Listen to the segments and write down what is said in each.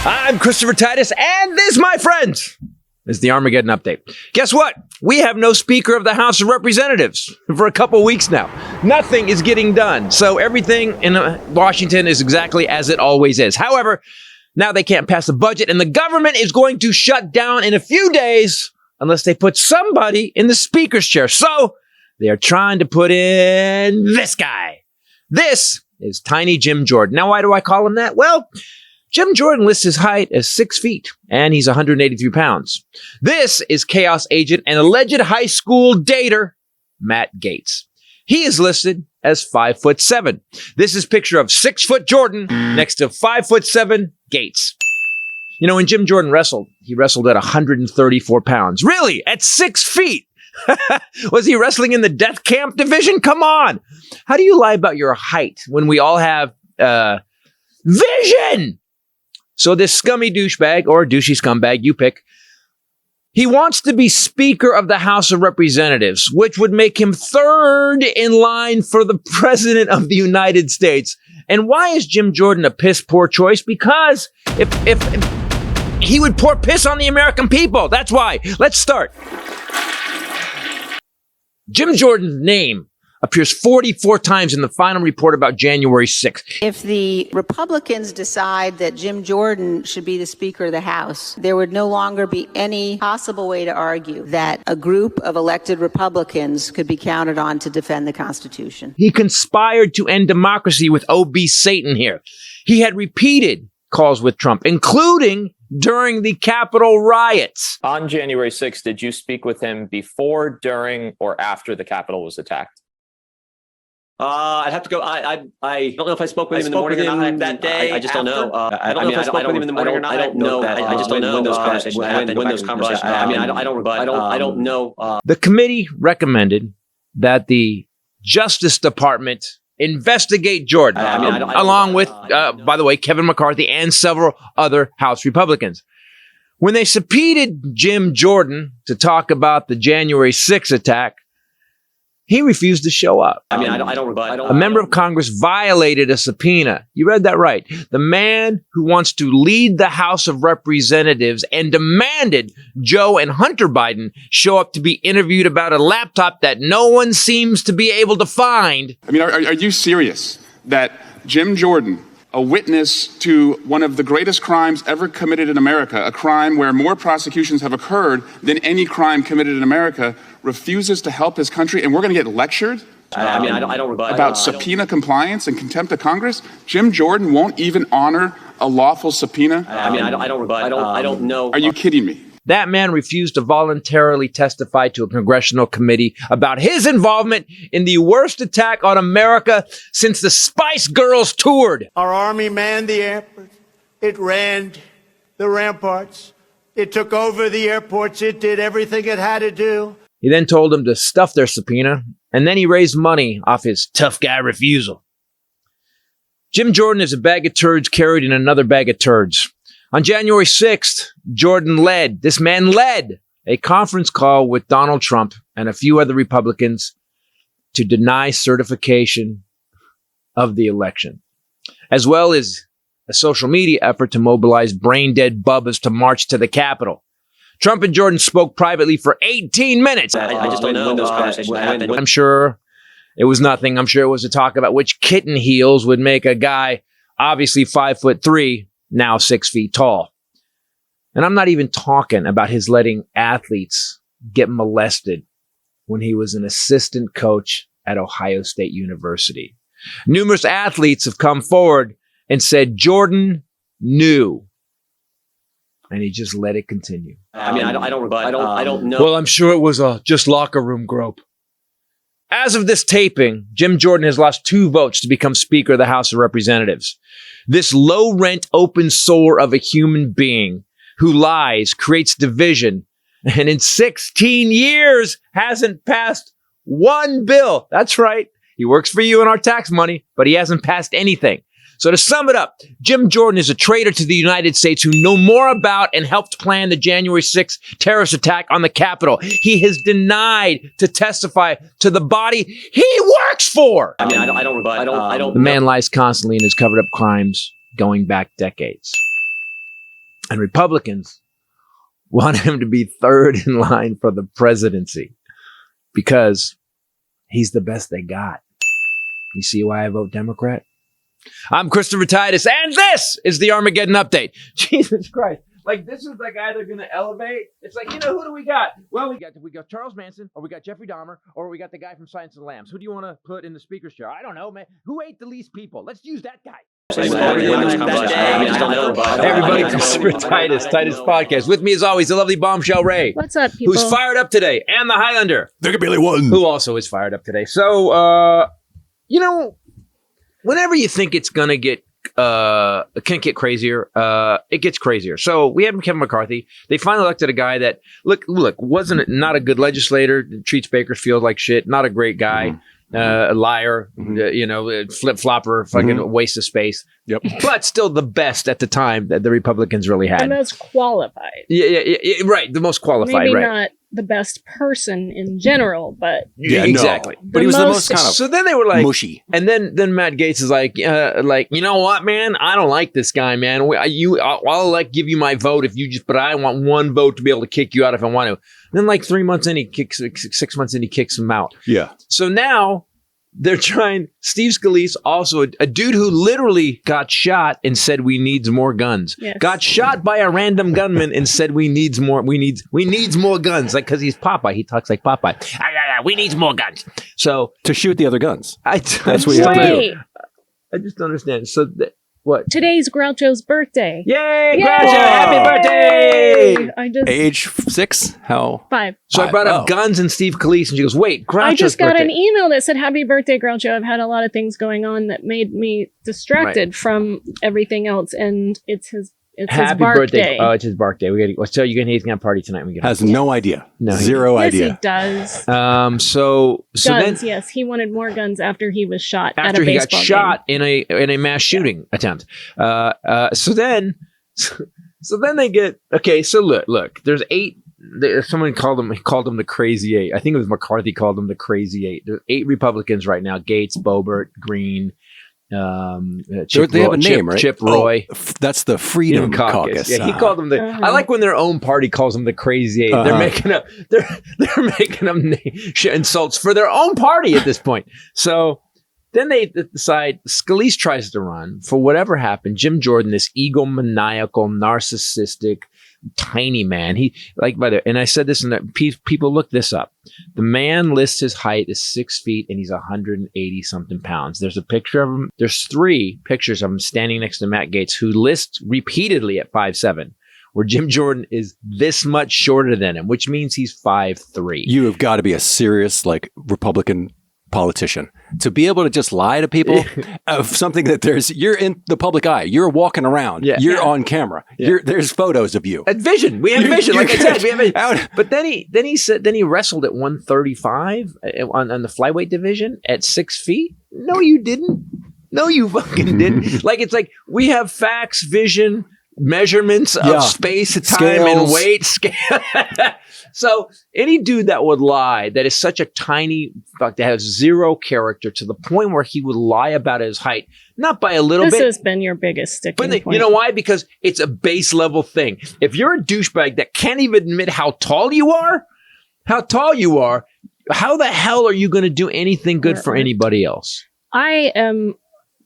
I'm Christopher Titus, and this, my friends, is the Armageddon Update. Guess what? We have no Speaker of the House of Representatives for a couple weeks now. Nothing is getting done. So everything in Washington is exactly as it always is. However, now they can't pass a budget, and the government is going to shut down in a few days unless they put somebody in the Speaker's chair. So they are trying to put in this guy. This is Tiny Jim Jordan. Now, why do I call him that? Well, Jim Jordan lists his height as 6 feet, and he's 183 pounds. This is chaos agent and alleged high school dater, Matt Gaetz. He is listed as 5'7". This is picture of 6 foot Jordan next to 5'7" Gaetz. You know, when Jim Jordan wrestled, he wrestled at 134 pounds. Really? At 6 feet? Was he wrestling in the death camp division? Come on. How do you lie about your height when we all have vision? So this scummy douchebag, or douchey scumbag, you pick, he wants to be Speaker of the House of Representatives, which would make him third in line for the President of the United States. And why is Jim Jordan a piss poor choice? Because if he would pour piss on the American people. That's why. Let's start. Jim Jordan's name appears 44 times in the final report about January 6th. If the Republicans decide that Jim Jordan should be the Speaker of the House, there would no longer be any possible way to argue that a group of elected Republicans could be counted on to defend the Constitution. He conspired to end democracy with OB Satan here. He had repeated calls with Trump, including during the Capitol riots. On January 6th, did you speak with him before, during, or after the Capitol was attacked? I'd have to go. I don't know if I spoke with him in the morning or not that day. I just don't know. I don't know if I spoke with him in the morning or not. I don't know. I just don't know when those conversations happened. When those conversations happened. I don't know. The committee recommended that the Justice Department investigate Jordan, along with, by the way, Kevin McCarthy and several other House Republicans. When they subpoenaed Jim Jordan to talk about the January 6th attack, he refused to show up. A member of Congress violated a subpoena. You read that right. The man who wants to lead the House of Representatives and demanded Joe and Hunter Biden show up to be interviewed about a laptop that no one seems to be able to find. I mean, are you serious that Jim Jordan, a witness to one of the greatest crimes ever committed in America, a crime where more prosecutions have occurred than any crime committed in America, refuses to help his country, and we're going to get lectured about subpoena compliance and contempt of Congress? Jim Jordan won't even honor a lawful subpoena? I don't know. Are you kidding me? That man refused to voluntarily testify to a congressional committee about his involvement in the worst attack on America since the Spice Girls toured. Our army manned the airports. It ran the ramparts. It took over the airports. It did everything it had to do. He then told them to stuff their subpoena, and then he raised money off his tough guy refusal. Jim Jordan is a bag of turds carried in another bag of turds. On January 6th, this man led a conference call with Donald Trump and a few other Republicans to deny certification of the election, as well as a social media effort to mobilize brain-dead bubbas to march to the Capitol. Trump and Jordan spoke privately for 18 minutes. I just don't know when those conversations happened. I'm sure it was nothing. I'm sure it was a talk about which kitten heels would make a guy obviously 5'3", now 6 feet tall. And I'm not even talking about his letting athletes get molested when he was an assistant coach at Ohio State University. Numerous athletes have come forward and said Jordan knew. And he just let it continue. I don't know. Well, I'm sure it was just locker room grope. As of this taping, Jim Jordan has lost 2 votes to become Speaker of the House of Representatives. This low-rent, open sore of a human being who lies, creates division, and in 16 years hasn't passed one bill. That's right. He works for you and our tax money, but he hasn't passed anything. So to sum it up, Jim Jordan is a traitor to the United States who know more about and helped plan the January 6th terrorist attack on the Capitol. He has denied to testify to the body he works for. I don't. The man lies constantly and has covered up crimes going back decades. And Republicans want him to be third in line for the presidency because he's the best they got. You see why I vote Democrat? I'm Christopher Titus, and this is the Armageddon Update. Jesus Christ. Like, this is like either going to elevate. It's like, who do we got? Well, we got Charles Manson, or we got Jeffrey Dahmer, or we got the guy from Silence of the Lambs. Who do you want to put in the speaker's chair? I don't know, man. Who ate the least people? Let's use that guy. Everybody, Christopher Titus Podcast. With me, as always, the lovely Bombshell Ray. What's up, people? Who's fired up today. And the Highlander. There could be only one. Who also is fired up today. So, whenever you think it's going to get can't get crazier. It gets crazier. So we have Kevin McCarthy. They finally elected a guy that look wasn't not a good legislator. Treats Bakersfield like shit. Not a great guy. A liar. Flip flopper. Fucking waste of space. Yep. But still the best at the time that the Republicans really had. The most qualified. Yeah, right. The most qualified. Maybe right. not the best person in general, but yeah, exactly. No. But he was the most kind of so then they were like mushy. And then Matt Gaetz is like, you know what, man? I don't like this guy, man. I'll give you my vote if you but I want one vote to be able to kick you out if I want to. And then 3 months in, 6 months in, he kicks him out. Yeah. So now they're trying. Steve Scalise, also a dude who literally got shot and said we needs more guns. Yes. Got shot by a random gunman and said we needs more guns. Like, because he's Popeye, he talks like Popeye. We needs more guns. So to shoot the other guns. That's what you have to do. I just don't understand. So what? Today's Groucho's birthday. Yay, Yay! Groucho! Happy birthday! I just Age 6? How? 5. So I brought up guns and Steve Scalise, and she goes, "Wait, Groucho's I just got birthday." an email that said, "Happy birthday, Groucho." I've had a lot of things going on that made me distracted from everything else, and it's his Happy bark birthday! day. Oh, it's his bark day. So he's gonna party tonight. We get Has no idea. No, Zero yes, idea. he does. So Guns, then yes, he wanted more guns after he was shot at after a he got baseball shot in a mass shooting attempt. So then they get okay. So look. There's 8. Someone called him the Crazy 8. I think it was McCarthy called him the Crazy 8. There's 8 Republicans right now: Gaetz, Boebert, Green. They have a name, right? Chip Roy. That's the Freedom Caucus. Yeah, he called them the. I like when their own party calls them the Crazy 8. They're making up. They're making up insults for their own party at this point. So then they decide. Scalise tries to run for whatever happened. Jim Jordan, this egomaniacal, narcissistic, tiny man. He and I said this, and people look this up. The man lists his height as 6 feet, and he's 180 something pounds. There's a picture of him. There's 3 pictures of him standing next to Matt Gaetz, who lists repeatedly at 5'7", where Jim Jordan is this much shorter than him, which means he's 5'3". You have got to be a serious Republican politician to be able to just lie to people of something that you're in the public eye, you're walking around, you're on camera, there's photos of you. At vision, we have vision. Like I said, we have vision. But then he wrestled at 135 on the flyweight division at 6 feet. No, you didn't. No, you fucking didn't. It's like we have facts, vision, measurements of space, time, scales, and weight. So any dude that would lie, that is such a tiny fuck, that has zero character, to the point where he would lie about his height, not by a little bit. This has been your biggest sticking point. You know why? Because it's a base level thing. If you're a douchebag that can't even admit how tall you are, how the hell are you going to do anything good for anybody else? I am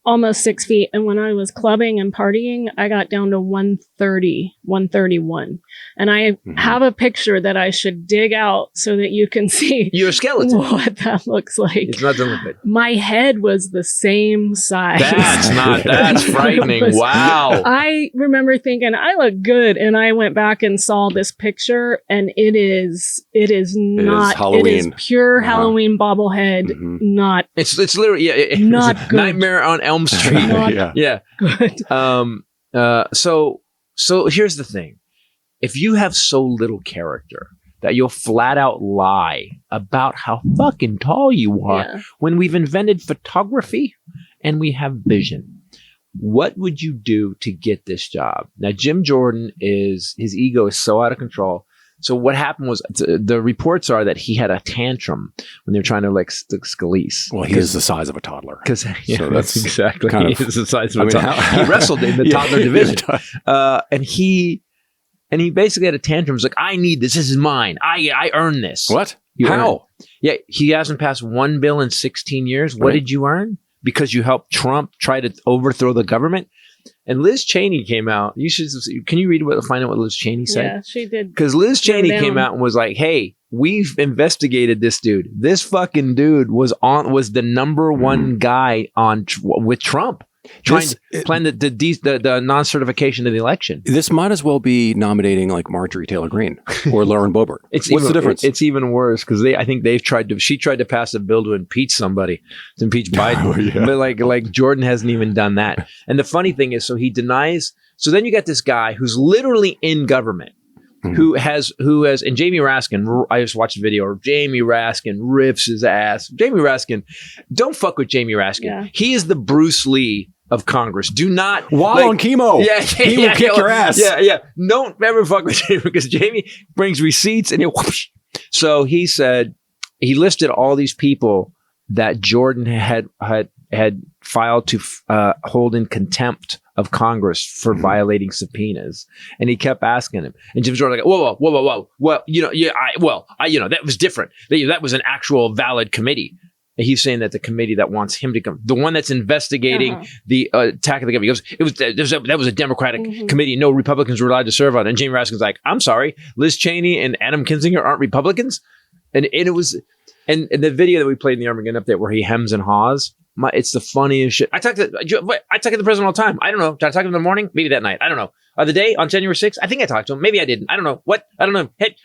almost 6 feet, and when I was clubbing and partying, I got down to 130, 131. And I have a picture that I should dig out so that you can see you're a skeleton. What that looks like. It's not the limit. My head was the same size. That's frightening. Wow. I remember thinking I look good, and I went back and saw this picture, and it is not Halloween. It is pure Halloween bobblehead. Not it's literally not good. Nightmare on Elm Street. Not good. So here's the thing. If you have so little character that you'll flat out lie about how fucking tall you are, when we've invented photography and we have vision, what would you do to get this job? Now, Jim Jordan his ego is so out of control. So what happened was, the reports are that he had a tantrum when they were trying to Scalise. Well, he is the size of a toddler. So that's exactly. He is the size of a toddler. He wrestled in the toddler division. And he And he basically had a tantrum. He's like, I need this. This is mine. I earned this. What? How? Yeah, he hasn't passed one bill in 16 years. What did you earn? Because you helped Trump try to overthrow the government? And Liz Cheney came out. Can you find out what Liz Cheney said? Yeah, she did. Because Liz Cheney came out and was like, "Hey, we've investigated this dude. This fucking dude was the number one guy with Trump, plan the non-certification of the election." This might as well be nominating like Marjorie Taylor Greene or Lauren Boebert. What's the difference? It's even worse because I think she tried to pass a bill to impeach somebody, to impeach Biden. But like Jordan hasn't even done that. And the funny thing is, so he denies. So then you got this guy who's literally in government. Who has and Jamie Raskin, I just watched a video of Jamie Raskin rips his ass. Jamie Raskin, don't fuck with Jamie Raskin. Yeah. He is the Bruce Lee of Congress. Do not while on chemo. He will kick your ass. Yeah. Don't ever fuck with Jamie because Jamie brings receipts and he'll whoosh. So he said he listed all these people that Jordan had filed to hold in contempt of Congress for violating subpoenas, and he kept asking him. And Jim Jordan like, whoa. Well, that was different. That was an actual valid committee. And he's saying that the committee that wants him to come, the one that's investigating the attack of the government, that was a Democratic committee. No Republicans were allowed to serve on it. And Jamie Raskin's like, I'm sorry, Liz Cheney and Adam Kinzinger aren't Republicans, and it was, and the video that we played in the Armageddon update where he hems and haws. It's the funniest shit. I talk to the president all the time. I don't know. Did I talk to him in the morning? Maybe that night. I don't know. The day on January 6th, I think I talked to him. Maybe I didn't. I don't know. What? I don't know. Hey,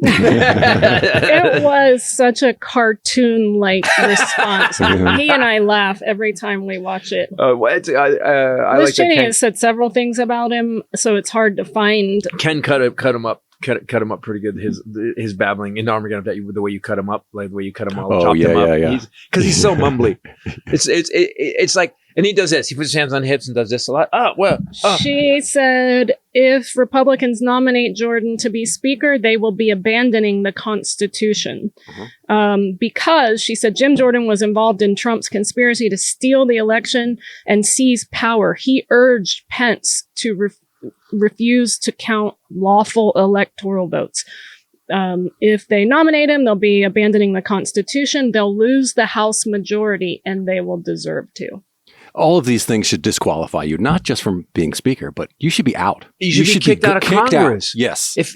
it was such a cartoon-like response. He and I laugh every time we watch it. Liz Cheney has said several things about him, so it's hard to find. Ken cut him up. Cut him up pretty good. His babbling in Armageddon, the way you cut him up, like the way you cut him all. Oh yeah. Because he's so mumbly. It's like, and he does this. He puts his hands on hips and does this a lot. She said if Republicans nominate Jordan to be Speaker, they will be abandoning the Constitution, because she said Jim Jordan was involved in Trump's conspiracy to steal the election and seize power. He urged Pence to refuse to count lawful electoral votes. If they nominate him, they'll be abandoning the Constitution. They'll lose the House majority, and they will deserve to. All of these things should disqualify you, not just from being Speaker, but you should be out. You should be kicked out of Congress. Yes. If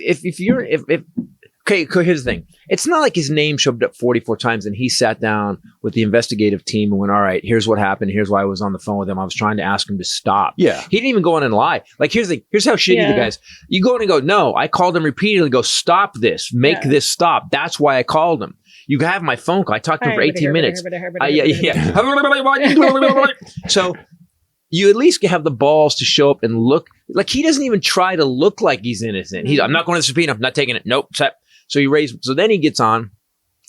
okay, here's the thing. It's not like his name showed up 44 times and he sat down with the investigative team and went, all right, here's what happened. Here's why I was on the phone with him. I was trying to ask him to stop. Yeah. He didn't even go on and lie. Like, here's how shitty the guys. You go in and go, no, I called him repeatedly. Go, stop this. Make this stop. That's why I called him. You have my phone call. I talked to him for 18 minutes. So you at least have the balls to show up and look. Like, he doesn't even try to look like he's innocent. I'm not going to the subpoena. I'm not taking it. Nope. So then he gets on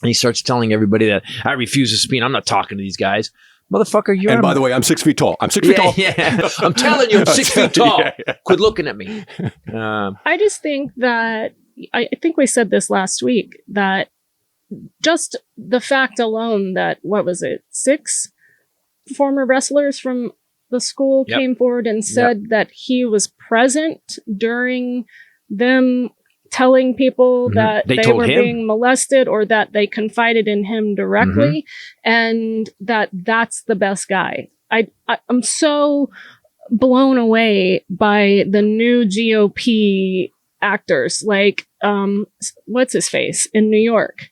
and he starts telling everybody that I refuse to subpoena. I'm not talking to these guys. Motherfucker, you're... And by the way, I'm 6 feet tall. I'm 6 feet tall. Yeah. I'm telling you, I'm 6 feet tall. Quit looking at me. I just think that, I think we said this last week, that just the fact alone that, 6 former wrestlers from the school came forward and said that he was present during them telling people that they were being molested, or that they confided in him directly, and that's the best guy. I'm so blown away by the new GOP actors, like what's his face in New York,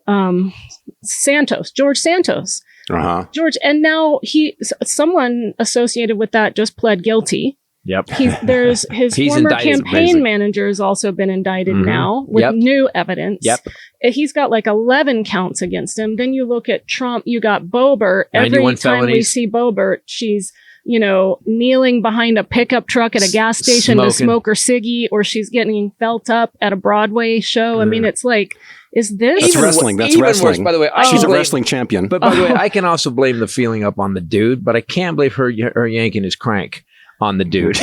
George Santos. George, and now someone associated with that just pled guilty. Yep. There's his former campaign manager has also been indicted now with new evidence. Yep. He's got like 11 counts against him. Then you look at Trump, you got Boebert. Every time we see Boebert, she's, kneeling behind a pickup truck at a gas station to smoke her ciggy, or she's getting felt up at a Broadway show. I mean, it's like, is this... That's wrestling. That's wrestling. Worse, by the way, she's a wrestling champion. But by the way, I can also blame the feeling up on the dude, but I can't blame her yanking his crank on the dude.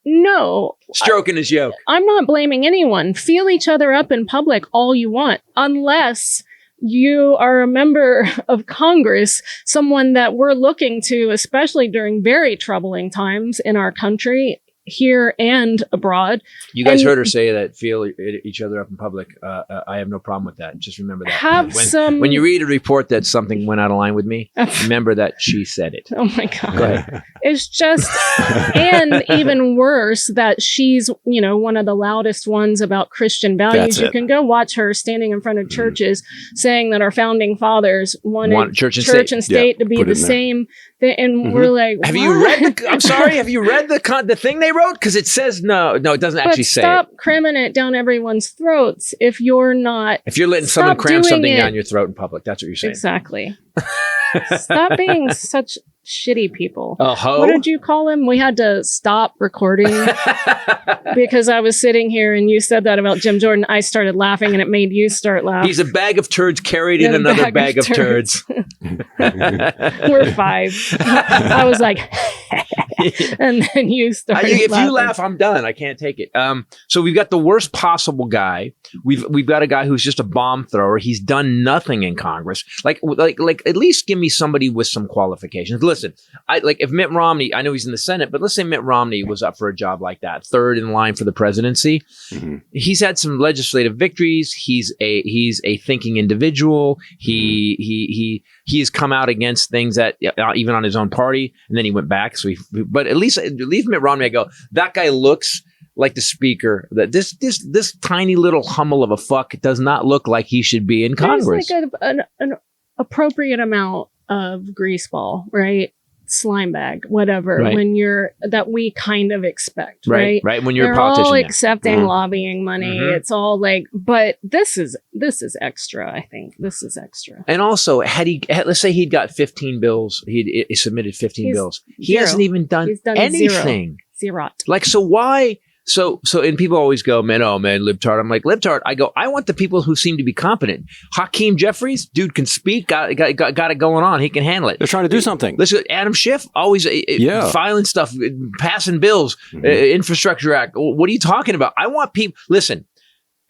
No. Stroking his yoke. I'm not blaming anyone. Feel each other up in public all you want, unless you are a member of Congress, someone that we're looking to, especially during very troubling times in our country, here and abroad. You guys heard her say that feel each other up in public. I have no problem with that. Just remember that. When you read a report that something went out of line with me, remember that she said it. Oh my God. Go ahead. It's just, and even worse, that she's, one of the loudest ones about Christian values. You can go watch her standing in front of churches saying that our founding fathers wanted church and state to be the same. And we're like, have you read the thing they wrote? Because it says no, it doesn't actually say it. Stop cramming it down everyone's throats if you're letting someone cram something down your throat in public. That's what you're saying. Exactly. Stop being such shitty people. What did you call him? We had to stop recording because I was sitting here and you said that about Jim Jordan. I started laughing and it made you start laughing. He's a bag of turds carried in another bag of turds. We're 5. I was like, and then you started if laughing. you laugh, I'm done. I can't take it. So we've got the worst possible guy. We've got a guy who's just a bomb thrower. He's done nothing in Congress. Like at least give me somebody with some qualifications. Listen, if Mitt Romney, I know he's in the Senate, but let's say Mitt Romney was up for a job like that, third in line for the presidency. He's had some legislative victories. He's a thinking individual. He has come out against things that even on his own party, and then he went back. But at least Mitt Romney, I go, that guy looks like the speaker. That this tiny little hummel of a fuck does not look like he should be in Congress. There's like an appropriate amount of greaseball, right? Slime bag, whatever, right. that we kind of expect, right? Right. When you're They're a politician, all accepting lobbying money. It's all but this is extra. I think this is extra. And also, let's say he'd got 15 bills, he submitted 15 bills. He hasn't even done anything. Zero. Like, so why? So, and people always go, man, libtard. I'm like, libtard. I go, I want the people who seem to be competent. Hakeem Jeffries, dude can speak, got it going on. He can handle it. They're trying to do something. Listen, Adam Schiff, always filing stuff, passing bills, Infrastructure Act. What are you talking about? I want people, listen,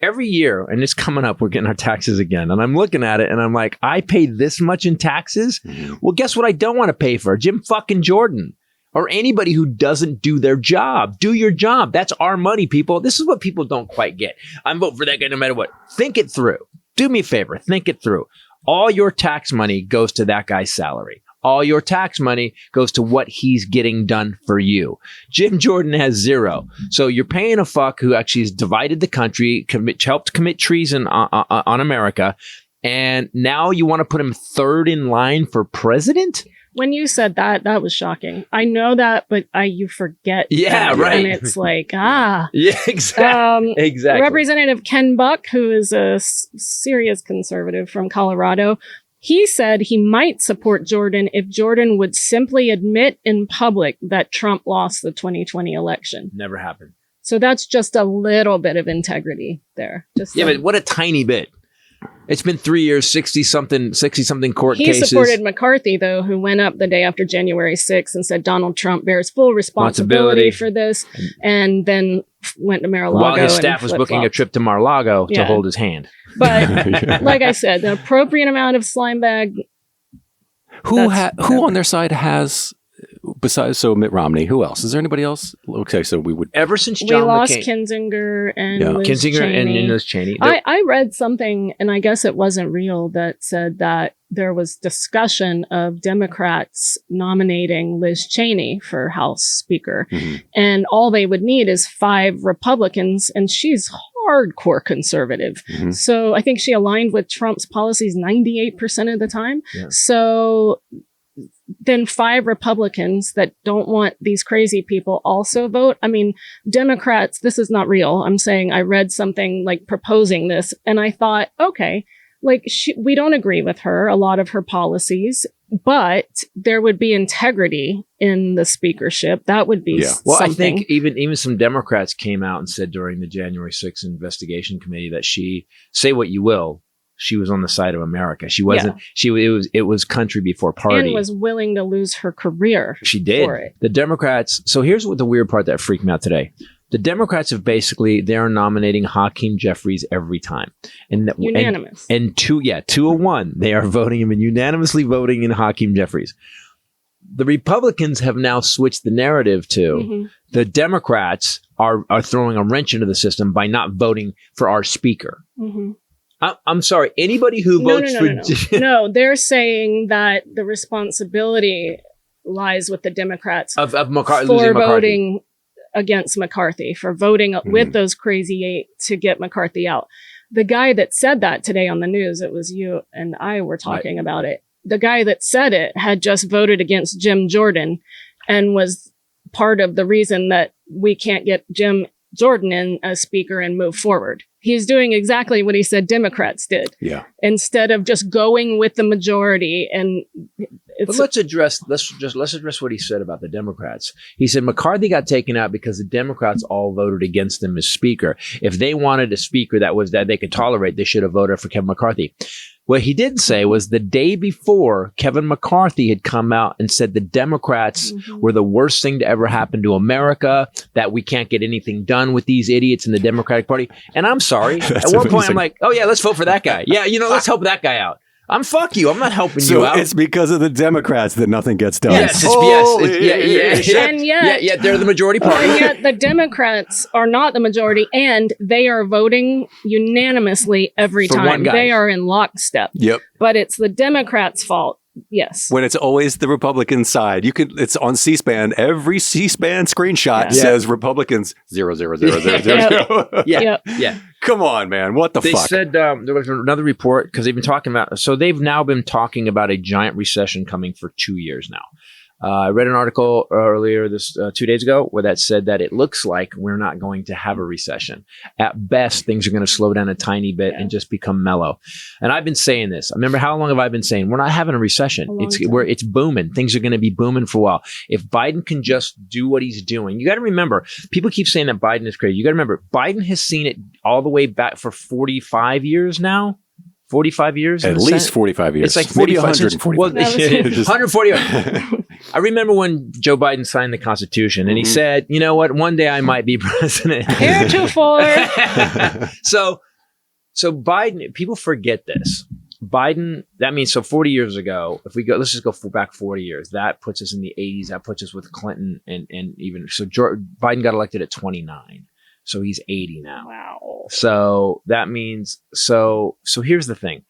every year, and it's coming up, we're getting our taxes again. And I'm looking at it and I'm like, I pay this much in taxes? Well, guess what I don't want to pay for? Jim fucking Jordan. Or anybody who doesn't do their job. Do your job. That's our money, people. This is what people don't quite get. I'm voting for that guy no matter what. Think it through. Do me a favor. Think it through. All your tax money goes to that guy's salary. All your tax money goes to what he's getting done for you. Jim Jordan has 0. So you're paying a fuck who actually has divided the country, helped commit treason on America. And now you want to put him third in line for president? When you said that was shocking. I know that, but you forget. Yeah, right. And it's like, Yeah, exactly. Exactly. Representative Ken Buck, who is a serious conservative from Colorado, he said he might support Jordan if Jordan would simply admit in public that Trump lost the 2020 election. Never happened. So that's just a little bit of integrity there. But what a tiny bit. It's been 3 years, 60-something court cases. He supported McCarthy, though, who went up the day after January 6th and said Donald Trump bears full responsibility for this, and then went to Mar-a-Lago. While his staff was booking a trip to Mar-a-Lago to hold his hand. But like I said, the appropriate amount of slime bag. Who on their side has... Besides, Mitt Romney, who else? Is there anybody else? Okay, so we would... Ever since John McCain. We lost McCain. Kinzinger and Liz Cheney. and Liz Cheney. I read something, and I guess it wasn't real, that said that there was discussion of Democrats nominating Liz Cheney for House Speaker. And all they would need is 5 Republicans, and she's hardcore conservative. So I think she aligned with Trump's policies 98% of the time. Yeah. So... then 5 Republicans that don't want these crazy people also vote. I mean, Democrats, this is not real. I'm saying I read something like proposing this and I thought, okay, like we don't agree with her, a lot of her policies, but there would be integrity in the speakership. That would be Well, something. I think even some Democrats came out and said during the January 6th investigation committee that say what you will, she was on the side of America. She wasn't. It was country before party. And was willing to lose her career. She did. For it. The Democrats. So here's what the weird part that freaked me out today. The Democrats have they're nominating Hakeem Jeffries every time. Unanimous. And 201. They are unanimously voting in Hakeem Jeffries. The Republicans have now switched the narrative to the Democrats are throwing a wrench into the system by not voting for our speaker. I'm sorry. Anybody who votes No, they're saying that the responsibility lies with the Democrats of McCarthy for voting against McCarthy, for voting with those crazy 8 to get McCarthy out. The guy that said that today on the news, it was you and I were talking about it. The guy that said it had just voted against Jim Jordan and was part of the reason that we can't get Jim Jordan in as speaker and move forward. He's doing exactly what he said Democrats did. Yeah. Instead of just going with the majority. And but let's address what he said about the Democrats. He said McCarthy got taken out because the Democrats all voted against him as speaker. If they wanted a speaker that they could tolerate, they should have voted for Kevin McCarthy. What he didn't say was the day before, Kevin McCarthy had come out and said the Democrats were the worst thing to ever happen to America, that we can't get anything done with these idiots in the Democratic Party. And I'm sorry. At one point, I'm like, oh, yeah, let's vote for that guy. Yeah, let's help that guy out. Fuck you. I'm not helping you out. So it's because of the Democrats that nothing gets done. Yes, they're the majority party. And yet the Democrats are not the majority, and they are voting unanimously every time. They are in lockstep. Yep. But it's the Democrats' fault. Yes. When it's always the Republican side. It's on C-SPAN. Every C-SPAN screenshot says Republicans 00000. Yeah. Come on, man. What the fuck? They said there was another report because they've been talking about. So they've now been talking about a giant recession coming for 2 years now. I read an article earlier 2 days ago where that said that it looks like we're not going to have a recession. At best, things are going to slow down a tiny bit and just become mellow. And I've been saying this. I remember, how long have I been saying we're not having a recession? It's booming. Things are going to be booming for a while. If Biden can just do what he's doing, you got to remember, people keep saying that Biden is crazy. You got to remember, Biden has seen it all the way back for 45 years now. 45 years? At least 45 years. It's like 140. 140. I remember when Joe Biden signed the Constitution and he said, you know what, one day I might be president. Heretofore. So Biden, people forget this. Biden, that means, so 40 years ago, if we go, let's just go back 40 years. That puts us in the 80s. That puts us with Clinton and even, so Biden got elected at 29. So he's 80 now. Wow. So that means, so here's the thing.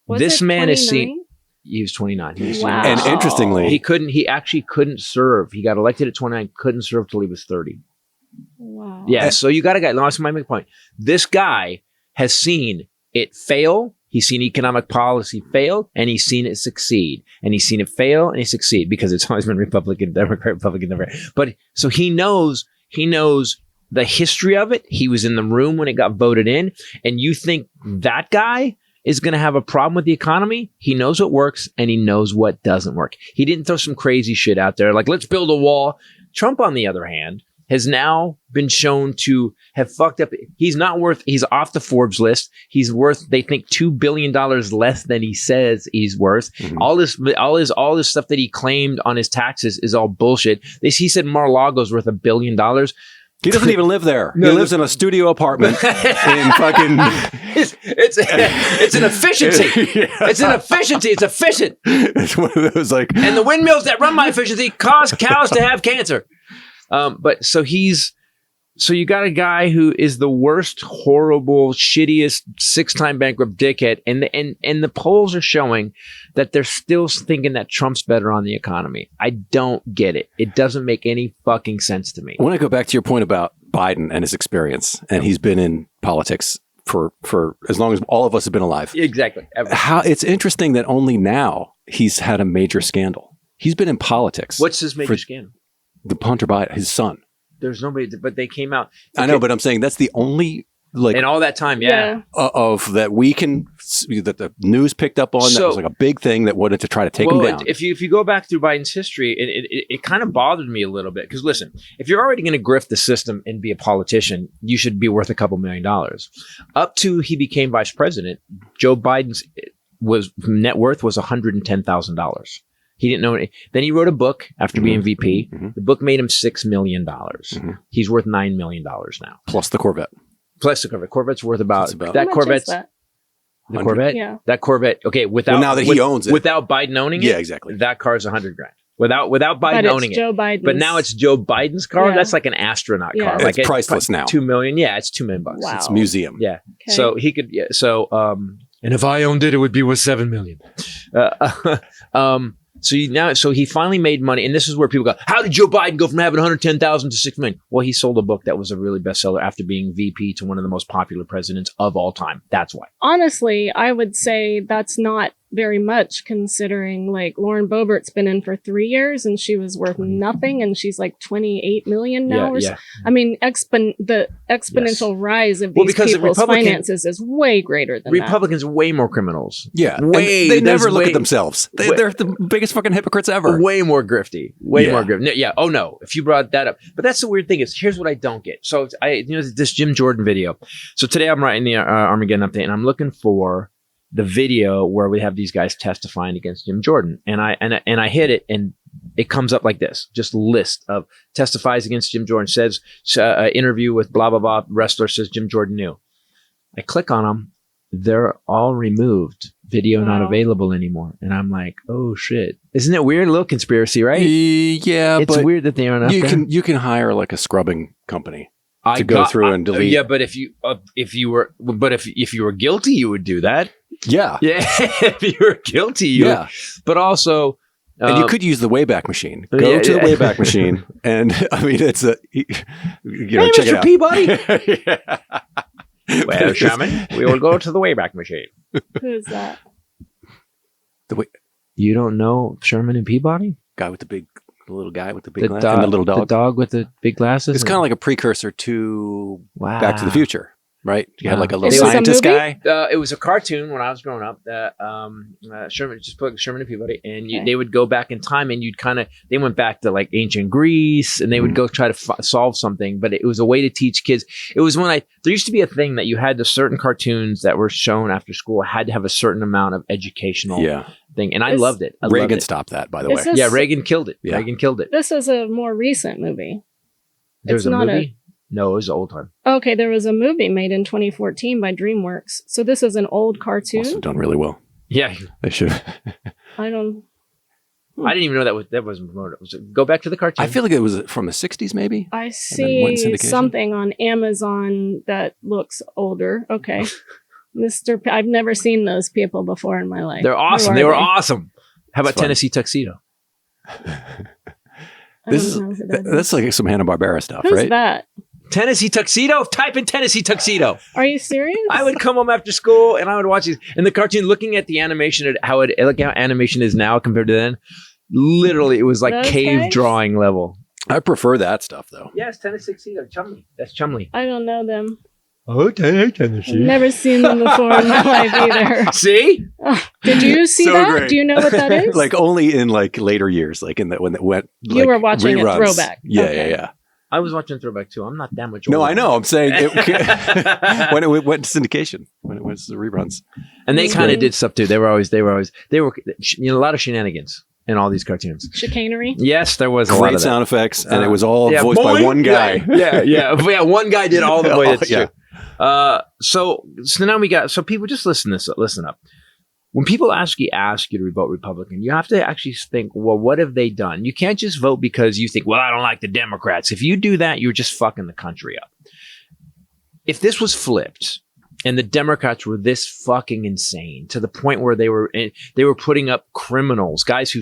This man is seen. He was 29. Wow. And interestingly, he actually couldn't serve. He got elected at 29, couldn't serve till he was 30. Wow. Yeah. So you got a guy, last my point. This guy has seen it fail. He's seen economic policy fail, and he's seen it succeed. And he's seen it fail and he succeed because it's always been Republican, Democrat, Republican, Democrat. But so he knows the history of it. He was in the room when it got voted in. And you think that guy is going to have a problem with the economy? He knows what works and he knows what doesn't work. He didn't throw some crazy shit out there like, let's build a wall. Trump, on the other hand, has now been shown to have fucked up. He's off the Forbes list. He's worth, they think, $2 billion less than he says he's worth. All this stuff that he claimed on his taxes is all bullshit. He said Mar-a-Lago's worth $1 billion. He doesn't even live there. He lives in a studio apartment in fucking... It's an efficiency. It's an efficiency. It's efficient. It's one of those like... And the windmills that run my efficiency cause cows to have cancer. So you got a guy who is the worst, horrible, shittiest, 6-time bankrupt dickhead. And the polls are showing that they're still thinking that Trump's better on the economy. I don't get it. It doesn't make any fucking sense to me. I want to go back to your point about Biden and his experience. And he's been in politics for as long as all of us have been alive. Exactly. It's interesting that only now he's had a major scandal. He's been in politics. What's his major scandal? The Hunter Biden, his son. There's nobody, but they came out. I know, but I'm saying that's the only, like, in all that time, of that we can, that the news picked up on. That was like a big thing that wanted to try to take him down. If you go back through Biden's history, it kind of bothered me a little bit because listen, if you're already going to grift the system and be a politician, you should be worth a couple $1 million. Up to he became vice president, Joe Biden's net worth was $110,000. He didn't know. Then he wrote a book after being VP. The book made him $6 million. He's worth $9 million now. Plus the Corvette. Corvette's worth about How that much Corvette's. is that? The Corvette? Yeah. That Corvette. Okay. Now that he owns it. Without Biden owning it. Yeah, exactly. That car's $100,000. Without Biden owning it. Joe Biden's. But now it's Joe Biden's car. Yeah. That's like an astronaut car. Yeah. Like It's priceless now. $2 million. Yeah, it's $2 million. Wow. It's a museum. Yeah. Okay. So he could. Yeah. So and if I owned it, it would be worth $7 million. So he finally made money, and this is where people go, how did Joe Biden go from having 110,000 to 6 million? Well, he sold a book that was a really bestseller after being VP to one of the most popular presidents of all time. That's why. Honestly, I would say that's not very much, considering like Lauren Boebert's been in for 3 years and she was worth nothing, and she's like 28 million now. Yeah. I mean, the exponential rise of these because the people's finances is way greater than Republicans are way more criminals. Yeah. Way. They never there's look way- at themselves. They're the biggest fucking hypocrites ever. Way more grifty. Way more grifty. No, yeah. Oh no. If you brought that up, but that's the weird thing is here's what I don't get. So this Jim Jordan video. So today I'm writing the Armageddon update, and I'm looking for the video where we have these guys testifying against Jim Jordan, and I hit it, and it comes up like this: just list of testifies against Jim Jordan, says interview with blah blah blah wrestler, says Jim Jordan knew. I click on them, they're all removed. Video not available anymore, and I'm like, oh shit! Isn't it weird? A little conspiracy, right? Yeah, it's but weird that they aren't. You can hire like a scrubbing company to go through and delete. Yeah, but if you were guilty, you would do that. Yeah. If you were guilty, you would. But also, and you could use the Wayback Machine. Go to the Wayback Machine, and I mean, it's a hey, check Mr. it Peabody. Well, Shaman, we will go to the Wayback Machine. Who's that? You don't know Sherman and Peabody? The little guy with the big glasses, dog, and the little dog. The dog with the big glasses? It's kind of like a precursor to Back to the Future, right? You had like a little It was a scientist movie? guy. It was a cartoon when I was growing up. Sherman, just put Sherman and Peabody, and they would go back in time, and they went back to like ancient Greece, and they would go try to solve something. But it was a way to teach kids. It was there used to be a thing that you had the certain cartoons that were shown after school had to have a certain amount of educational thing, and I loved it. Reagan stopped that, by the way. Yeah, Reagan killed it. Yeah. Reagan killed it. This is a more recent movie. There's a movie? No, it was an old time. Okay, there was a movie made in 2014 by DreamWorks. So this is an old cartoon. Also done really well. Yeah, they should. I didn't even know that wasn't promoted. Go back to the cartoon. I feel like it was from the 60s, maybe. I see something on Amazon that looks older. Okay. I've never seen those people before in my life. They're awesome. They were awesome. How about Tennessee Tuxedo? That's like some Hanna-Barbera stuff, Who's right? that? Tennessee Tuxedo? Type in Tennessee Tuxedo. Are you serious? I would come home after school and I would watch these. And the cartoon, looking at the animation, how animation is now compared to then, literally it was like Those cave guys? drawing level. I prefer that stuff, though. Yes, Tennessee Tuxedo. Chumley. That's Chumley. I don't know them. Okay, Tennessee. I've never seen them before in my life either. See? Did you see So that? great. Do you know what that is? Like only in like later years, like when it went. You were watching reruns. a throwback. Yeah, Okay. yeah. I was watching Throwback too. I'm not that much No, older. I know. I'm saying when it went to syndication, when it went to the reruns. And they kind of did stuff too. They were a lot of shenanigans in all these cartoons. Chicanery. Yes, there was a lot Great of that. sound effects, and it was all voiced by one guy. Yeah. One guy did all the voice. That's yeah. true. So now we got, so people just listen up. When people ask you to vote Republican, you have to actually think, well, what have they done? You can't just vote because you think, well, I don't like the Democrats. If you do that, you're just fucking the country up. If this was flipped and the Democrats were this fucking insane to the point where they were putting up criminals, guys who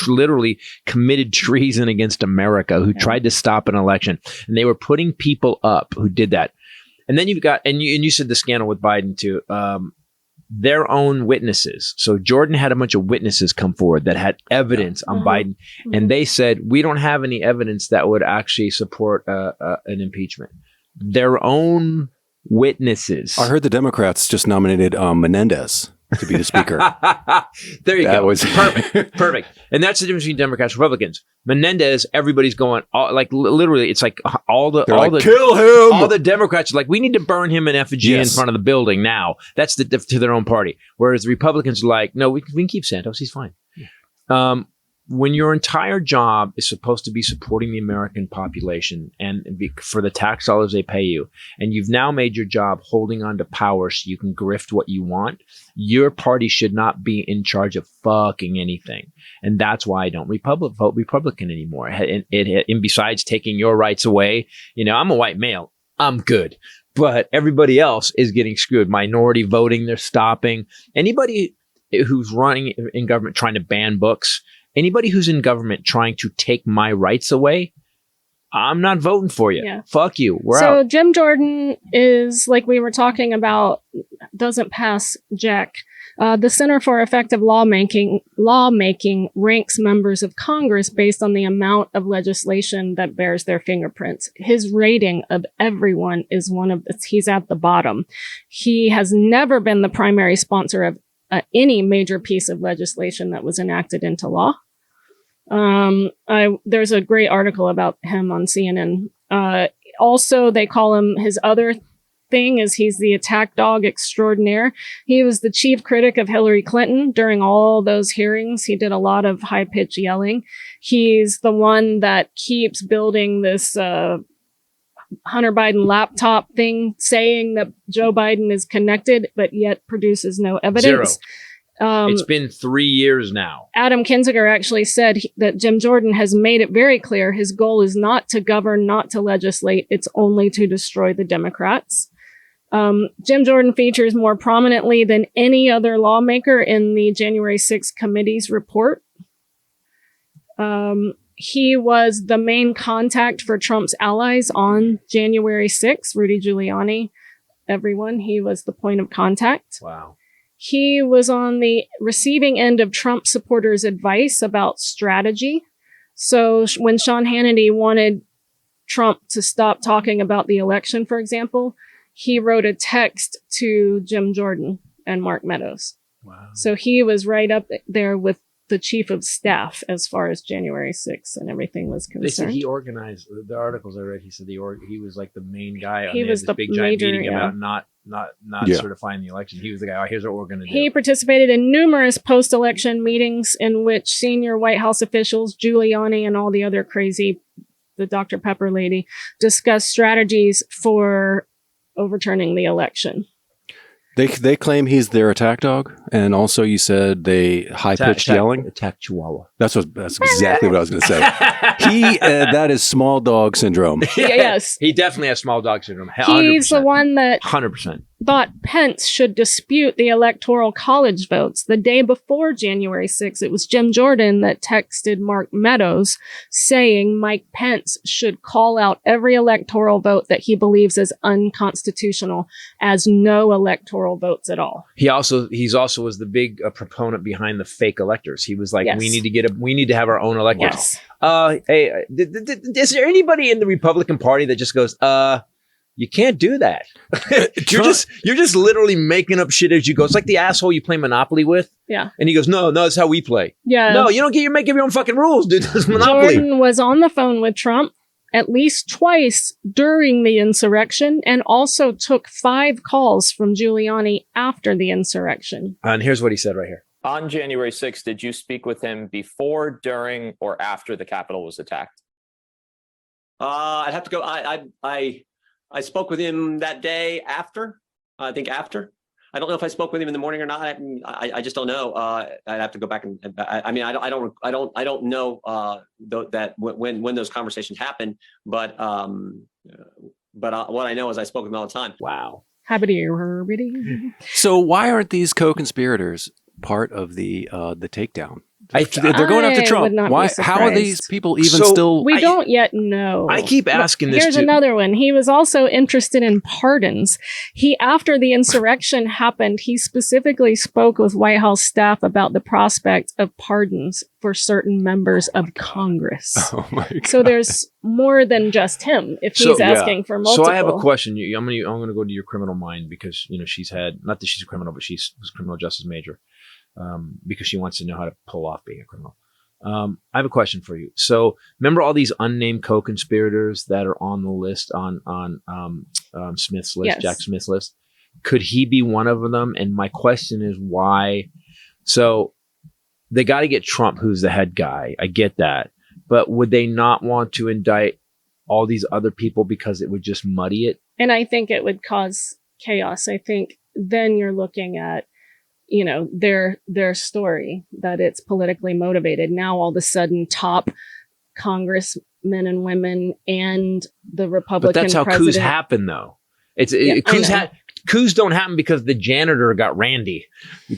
literally committed treason against America, who tried to stop an election, and they were putting people up who did that. And then you've got, and you said the scandal with Biden too, their own witnesses. So Jordan had a bunch of witnesses come forward that had evidence on Biden, and they said, we don't have any evidence that would actually support an impeachment. Their own witnesses. I heard the Democrats just nominated Menendez to be the speaker. There you That go. was Perfect. And that's the difference between Democrats and Republicans. Menendez, everybody's going literally. It's like kill him. All the Democrats are like, we need to burn him in effigy in front of the building now. That's to their own party. Whereas the Republicans are like, no, we can keep Santos. He's fine. when your entire job is supposed to be supporting the American population and for the tax dollars they pay you, and you've now made your job holding on to power so you can grift what you want, your party should not be in charge of fucking anything. And that's why I don't vote Republican anymore. And besides taking your rights away, I'm a white male. I'm good. But everybody else is getting screwed. Minority voting, they're stopping. Anybody who's running in government trying to ban books, anybody who's in government trying to take my rights away, I'm not voting for you. Yeah. Fuck you. We're out. So Jim Jordan is, like we were talking about, doesn't pass Jack. The Center for Effective Lawmaking ranks members of Congress based on the amount of legislation that bears their fingerprints. His rating of everyone is he's at the bottom. He has never been the primary sponsor of any major piece of legislation that was enacted into law. There's a great article about him on CNN. Also, they call him, his other thing is he's the attack dog extraordinaire. He was the chief critic of Hillary Clinton during all those hearings. He did a lot of high-pitched yelling. He's the one that keeps building this Hunter Biden laptop thing, saying that Joe Biden is connected, but yet produces no evidence. Zero. It's been 3 years now. Adam Kinzinger actually said that Jim Jordan has made it very clear his goal is not to govern, not to legislate. It's only to destroy the Democrats. Jim Jordan features more prominently than any other lawmaker in the January 6th committee's report. He was the main contact for Trump's allies on January 6th, Rudy Giuliani, everyone. He was the point of contact. Wow. He was on the receiving end of Trump supporters' advice about strategy. So when Sean Hannity wanted Trump to stop talking about the election, for example, he wrote a text to Jim Jordan and Mark Meadows. Wow. So he was right up there with the chief of staff as far as January 6th and everything was concerned. They said he organized the articles I read. He said he was like the main guy on he was this the big giant major, meeting about not certifying the election. He was the guy. Oh, here's what we're going to do. He participated in numerous post-election meetings in which senior White House officials, Giuliani and all the other crazy, the Dr. Pepper lady, discussed strategies for overturning the election. They claim he's their attack dog, and also you said they high-pitched yelling. Attack Chihuahua. That's exactly what I was going to say. That is small dog syndrome. Yes, he definitely has small dog syndrome. 100%. He's the one that 100% thought Pence should dispute the electoral college votes. The day before January 6th, it was Jim Jordan that texted Mark Meadows saying Mike Pence should call out every electoral vote that he believes is unconstitutional as no electoral votes at all. He's also was the big proponent behind the fake electors. He was like, yes, we need to have our own electors. Yes. Hey, is there anybody in the Republican Party that just goes, you can't do that. You're just literally making up shit as you go. It's like the asshole you play Monopoly with. Yeah. And he goes, no, that's how we play. Yeah. No, you don't get make up your own fucking rules, dude. It's Monopoly. Jordan was on the phone with Trump at least twice during the insurrection and also took 5 calls from Giuliani after the insurrection. And here's what he said right here. On January 6th, did you speak with him before, during, or after the Capitol was attacked? I'd have to go. I spoke with him that day after. I think after. I don't know if I spoke with him in the morning or not. I just don't know. I'd have to go back and. I don't know that when those conversations happened. But what I know is I spoke with him all the time. Wow. So why aren't these co-conspirators part of the takedown? They're going after Trump. Why? How are these people even still? We don't yet know. I keep asking this. Here's another one. He was also interested in pardons. After the insurrection happened, he specifically spoke with White House staff about the prospect of pardons for certain members of Congress. Oh my God. So there's more than just him. If he's asking for multiple. So I have a question. I'm going to go to your criminal mind because she's had, not that she's a criminal, but she was a criminal justice major. Because she wants to know how to pull off being a criminal. I have a question for you. So remember all these unnamed co-conspirators that are on the list on Smith's list, yes. Jack Smith's list? Could he be one of them? And my question is why? So they got to get Trump, who's the head guy. I get that. But would they not want to indict all these other people because it would just muddy it? And I think it would cause chaos. I think then you're looking at, their story, that it's politically motivated. Now, all of a sudden, top congressmen and women and the Republican But that's how president. coups happen, though. Coups don't happen because the janitor got Randy.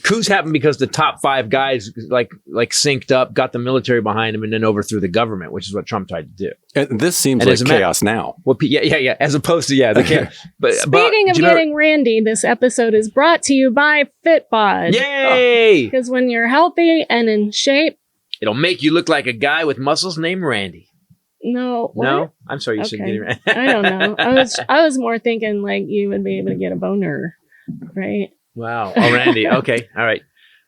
Coups happen because the top 5 guys like synced up, got the military behind him, and then overthrew the government, which is what Trump tried to do. And this seems like chaos now. Well, yeah. As opposed to the chaos. Speaking of getting Randy, this episode is brought to you by FitBod. Yay! Because when you're healthy and in shape, it'll make you look like a guy with muscles named Randy. No, what? No, I'm sorry, you shouldn't get it right. I don't know. I was more thinking like you would be able to get a boner, right? Wow. Oh, Randy. Okay. All right.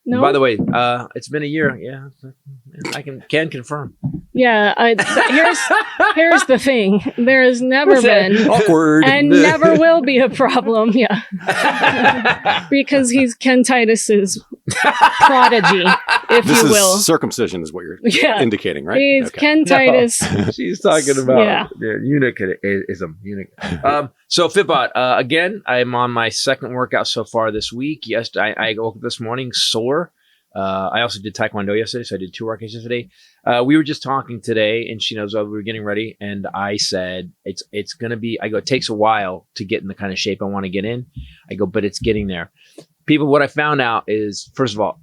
No. By the way, it's been a year. Yeah, I can confirm. Yeah. Here's the thing. There has never been awkward and never will be a problem. Yeah, because he's Ken Titus's prodigy, if you will. Circumcision is what you're indicating, right? He's Ken Titus. She's talking about eunuchism. So Fitbot, again, I'm on my second workout so far this week. Yes, I woke up this morning sore. I also did Taekwondo yesterday, so I did 2 workouts yesterday. We were just talking today, and she knows we were getting ready, and I said, it's going to be, I go, it takes a while to get in the kind of shape I want to get in. I go, but it's getting there. People, what I found out is, first of all,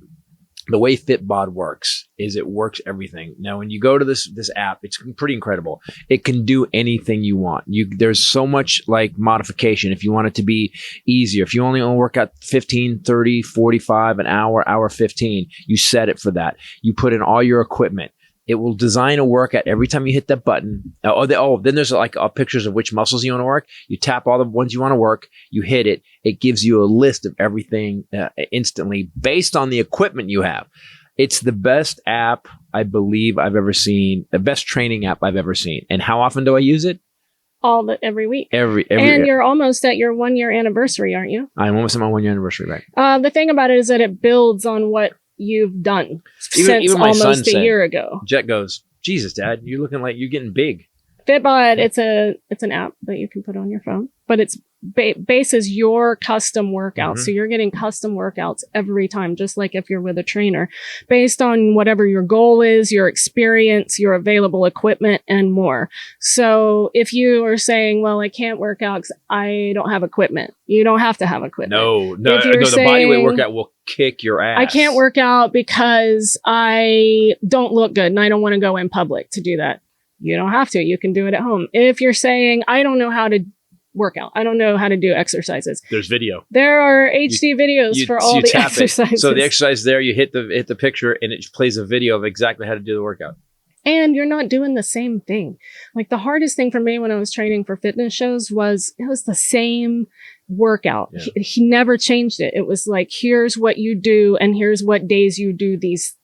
the way Fitbod works is it works everything. Now, when you go to this app, it's pretty incredible. It can do anything you want. There's so much like modification. If you want it to be easier, if you only want to work out 15, 30, 45, an hour 15, you set it for that. You put in all your equipment. It will design a workout every time you hit that button. Then there's like pictures of which muscles you want to work. You tap all the ones you want to work. You hit it. It gives you a list of everything instantly based on the equipment you have. It's the best app I believe I've ever seen. The best training app I've ever seen. And how often do I use it? Every week. Every and you're almost at your 1-year anniversary, aren't you? I'm almost at my 1-year anniversary, right? The thing about it is that it builds on what you've done since almost a year ago. Jet goes, Jesus, Dad, you're looking like you're getting big. Fitbod, it's an app that you can put on your phone, but it's bases your custom workouts. So you're getting custom workouts every time, just like if you're with a trainer, based on whatever your goal is, your experience, your available equipment, and more. So if you are saying, well, I can't work out because I don't have equipment, you don't have to have equipment. No, the bodyweight workout will kick your ass. I can't work out because I don't look good and I don't want to go in public to do that. You don't have to. You can do it at home. If you're saying, I don't know how to work out, I don't know how to do exercises. There's video. There are HD videos for all the exercises. So the exercise there, you hit the picture and it plays a video of exactly how to do the workout. And you're not doing the same thing. Like the hardest thing for me when I was training for fitness shows was it was the same workout. Yeah. He never changed it. It was like, here's what you do and here's what days you do these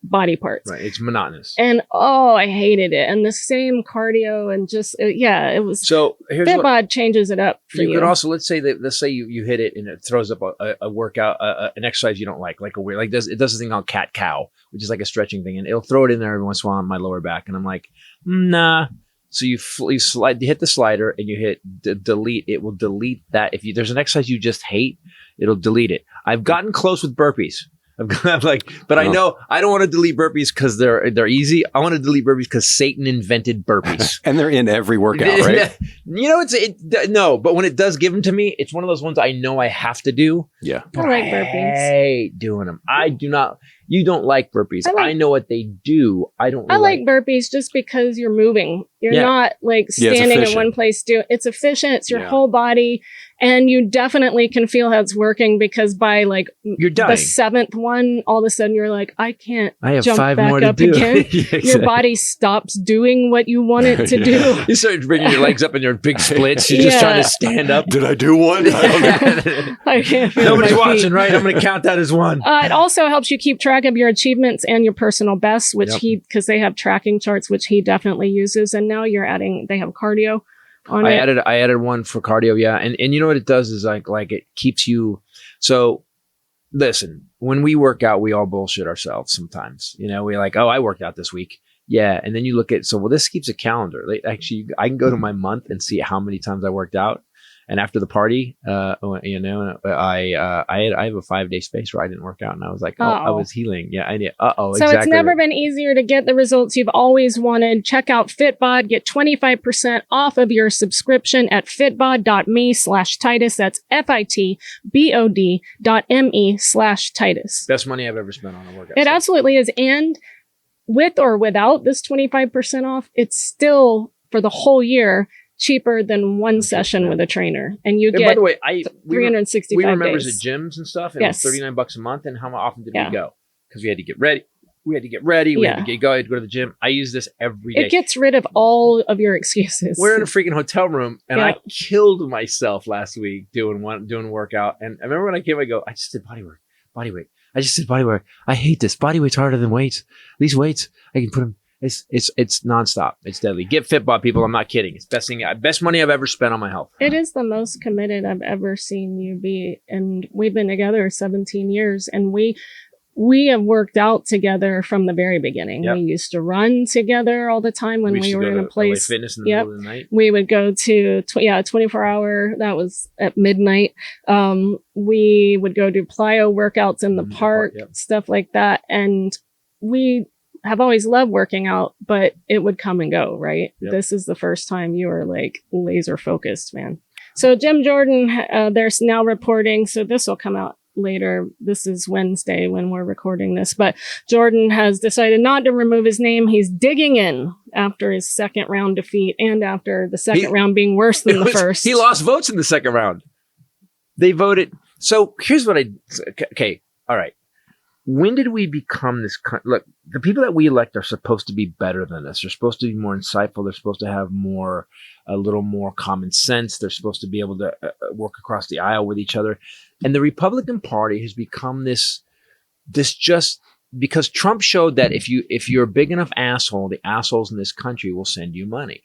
body parts. Right. It's monotonous. And I hated it. And the same cardio and just, it was. So here's Fitbod changes it up for you. You could also, let's say you hit it and it throws up a workout, an exercise you don't like it does this thing called cat cow, which is like a stretching thing. And it'll throw it in there every once in a while on my lower back. And I'm like, nah. So you hit the slider and you hit delete. It will delete that. If there's an exercise you just hate, it'll delete it. I've gotten close with burpees. I know I don't want to delete burpees because they're easy. I want to delete burpees because Satan invented burpees, and they're in every workout, right? No, but when it does give them to me, it's one of those ones I know I have to do. Yeah, I like burpees. I hate doing them. I do not. You don't like burpees. I know what they do. I don't. I like burpees just because you're moving. You're not like standing in one place. It's efficient. It's your whole body. And you definitely can feel how it's working because by like you're dying. The 7th one, all of a sudden you're like, I have jump 5 back more up to do. Again. Yeah, exactly. Your body stops doing what you want it to do. You start bringing your legs up in your big splits. You're just trying to stand up. Did I do one? I don't know. I can't feel Nobody's watching, right? I'm going to count that as one. It also helps you keep track of your achievements and your personal bests, which because they have tracking charts, which he definitely uses. And now they have cardio. I added one for cardio, and you know what it does is like it keeps you. So listen, when we work out, we all bullshit ourselves sometimes. We're like, oh, I worked out this week. Yeah. And then you look at, this keeps a calendar. Like, actually, I can go to my month and see how many times I worked out. And after the party, I have a 5-day space where I didn't work out, and I was like, I was healing. Yeah, I did. So it's never been easier to get the results you've always wanted. Check out Fitbod. Get 25% off of your subscription at fitbod.me/Titus. That's fitbod.me/Titus. Best money I've ever spent on a workout. It absolutely is. And with or without this 25% off, it's still for the whole year cheaper than one session with a trainer, and you get. By the way, 365 we were members days. of gyms and stuff, and Yes. it was $39 a month. And how often did we go? Because we had to get ready. We had to go to the gym. I use this every day. It gets rid of all of your excuses. We're in a freaking hotel room, and I killed myself last week doing workout. And I remember when I came, I go, I just did body weight. I just did body weight. I hate this. Body weight's harder than weights. These weights, I can put them. It's nonstop. It's deadly. Get Fitbod, people. I'm not kidding. It's best money I've ever spent on my health. It is the most committed I've ever seen you be, and we've been together 17 years, and we have worked out together from the very beginning. Yep. We used to run together all the time when we were in a place. LA Fitness in the middle of the night. We would go to 24-hour. That was at midnight. We would go do plyo workouts in the park, stuff like that, and we have always loved working out, but it would come and go, right? Yep. This is the first time you were like laser focused, man. So Jim Jordan, there's now reporting. So this will come out later. This is Wednesday when we're recording this, but Jordan has decided not to remove his name. He's digging in after his second round defeat and after the second round being worse than the first. He lost votes in the second round. They voted. So here's what okay. All right. When did we become this? Look, the people that we elect are supposed to be better than us. They're supposed to be more insightful. They're supposed to have a little more common sense. They're supposed to be able to work across the aisle with each other. And the Republican Party has become this just because Trump showed that if you're a big enough asshole, the assholes in this country will send you money.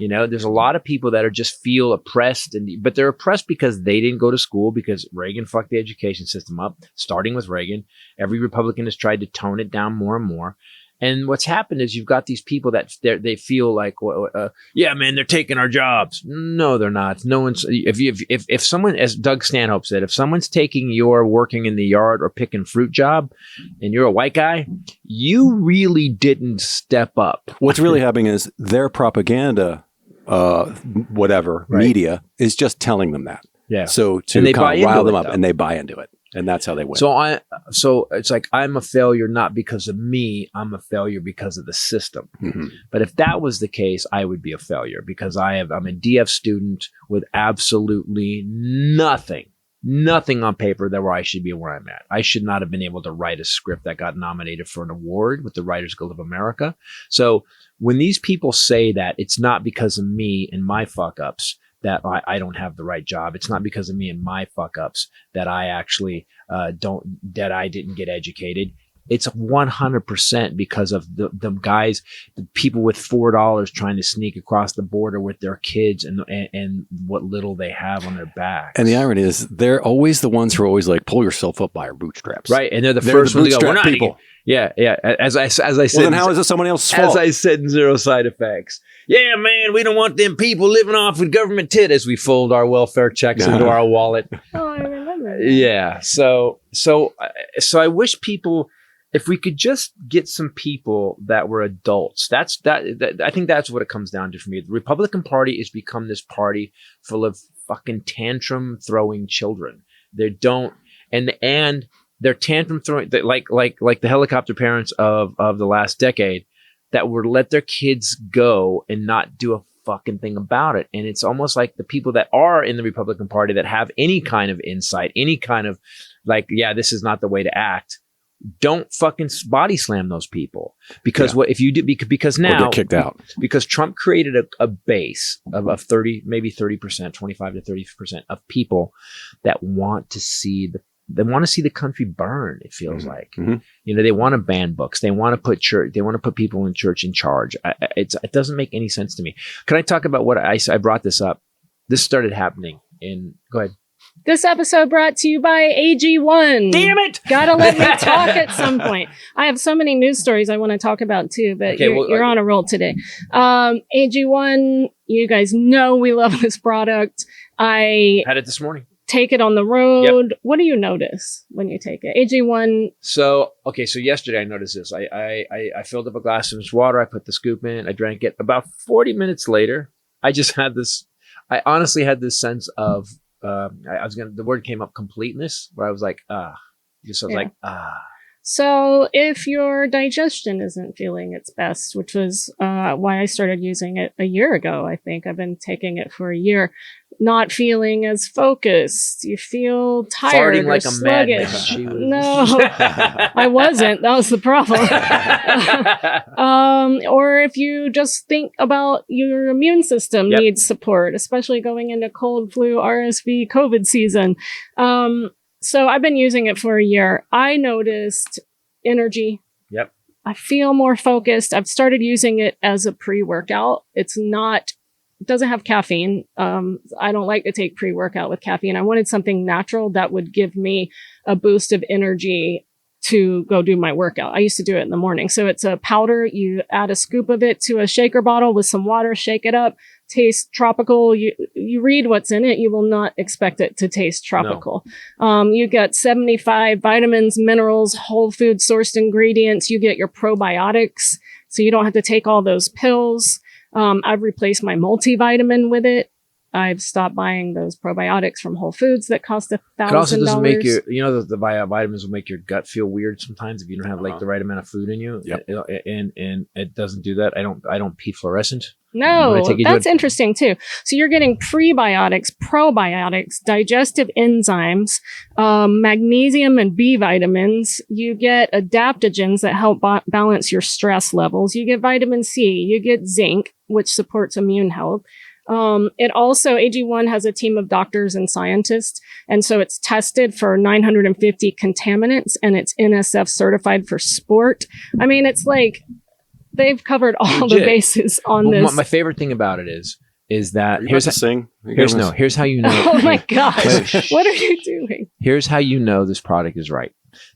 Yeah. There's a lot of people that just feel oppressed, but they're oppressed because they didn't go to school, because Reagan fucked the education system up, starting with Reagan. Every Republican has tried to tone it down more and more. And what's happened is you've got these people that they feel like, yeah, man, they're taking our jobs. No, they're not. No one's. If someone, as Doug Stanhope said, if someone's taking your working in the yard or picking fruit job, and you're a white guy, you really didn't step up. What's really happening is their propaganda, media is just telling them that. Yeah. So to kind of rile them up, and they buy into it. And that's how they win. So it's like, I'm a failure not because of me. I'm a failure because of the system. Mm-hmm. But if that was the case, I would be a failure because I'm a DF student with absolutely nothing on paper that where I should be where I'm at. I should not have been able to write a script that got nominated for an award with the Writers Guild of America. So when these people say that it's not because of me and my fuck ups that I don't have the right job. It's not because of me and my fuck ups that I actually that I didn't get educated. It's 100% because of the guys, the people with $4 trying to sneak across the border with their kids and what little they have on their backs. And the irony is they're always the ones who are always like, pull yourself up by your bootstraps. Right. And they're the first ones to go, we're not people. Yeah. As I said. Well, then how is this someone else's fault? As I said in Zero Side Effects. Yeah, man, we don't want them people living off with government tit as we fold our welfare checks into our wallet. Oh, I remember that. Yeah. So I wish people, if we could just get some people that were adults, I think that's what it comes down to for me. The Republican Party has become this party full of fucking tantrum throwing children. They don't, and they're tantrum throwing, like the helicopter parents of the last decade that would let their kids go and not do a fucking thing about it. And it's almost like the people that are in the Republican Party that have any kind of insight, any kind of like, yeah, this is not the way to act. Don't fucking body slam those people because what if you do? Because now get kicked out because Trump created a base of 30, maybe 30%, 25 to 30% of people that want to see the country burn. It feels like, they want to ban books. They want to put people in church in charge. It doesn't make any sense to me. Can I talk about what I brought this up? This started happening go ahead. This episode brought to you by AG1. Damn it! Gotta let me talk at some point. I have so many news stories I want to talk about too, but you're on a roll today. AG1, you guys know we love this product. I had it this morning. Take it on the road. Yep. What do you notice when you take it? AG1. So yesterday I noticed this. I filled up a glass of water. I put the scoop in. I drank it. About 40 minutes later, I just had this. I honestly had this sense of. The word came up, completeness, where I was like, So if your digestion isn't feeling its best, which was why I started using it a year ago, I think I've been taking it for a year, not feeling as focused, you feel tired farting or like sluggish. A madman. No, I wasn't. That was the problem. Or if you just think about your immune system needs support, especially going into cold, flu, RSV, COVID season. So I've been using it for a year. I noticed energy. Yep. I feel more focused. I've started using it as a pre-workout. It doesn't have caffeine. I don't like to take pre-workout with caffeine. I wanted something natural that would give me a boost of energy to go do my workout. I used to do it in the morning. So it's a powder. You add a scoop of it to a shaker bottle with some water, shake it up, taste tropical. You read what's in it. You will not expect it to taste tropical. No. You get 75 vitamins, minerals, whole food sourced ingredients. You get your probiotics. So you don't have to take all those pills. I've replaced my multivitamin with it. I've stopped buying those probiotics from Whole Foods that cost $1,000. It also doesn't make the vitamins will make your gut feel weird sometimes if you don't have like the right amount of food in you. Yep. And it doesn't do that. I don't pee fluorescent. No, that's interesting too. So you're getting prebiotics, probiotics, digestive enzymes, magnesium and B vitamins. You get adaptogens that help balance your stress levels. You get vitamin C. You get zinc, which supports immune health. It also, AG1 has a team of doctors and scientists. And so it's tested for 950 contaminants and it's NSF certified for sport. I mean, it's like they've covered all the bases on this. My favorite thing about it is that here's how you know. Oh my gosh. What are you doing? Here's how you know this product is right.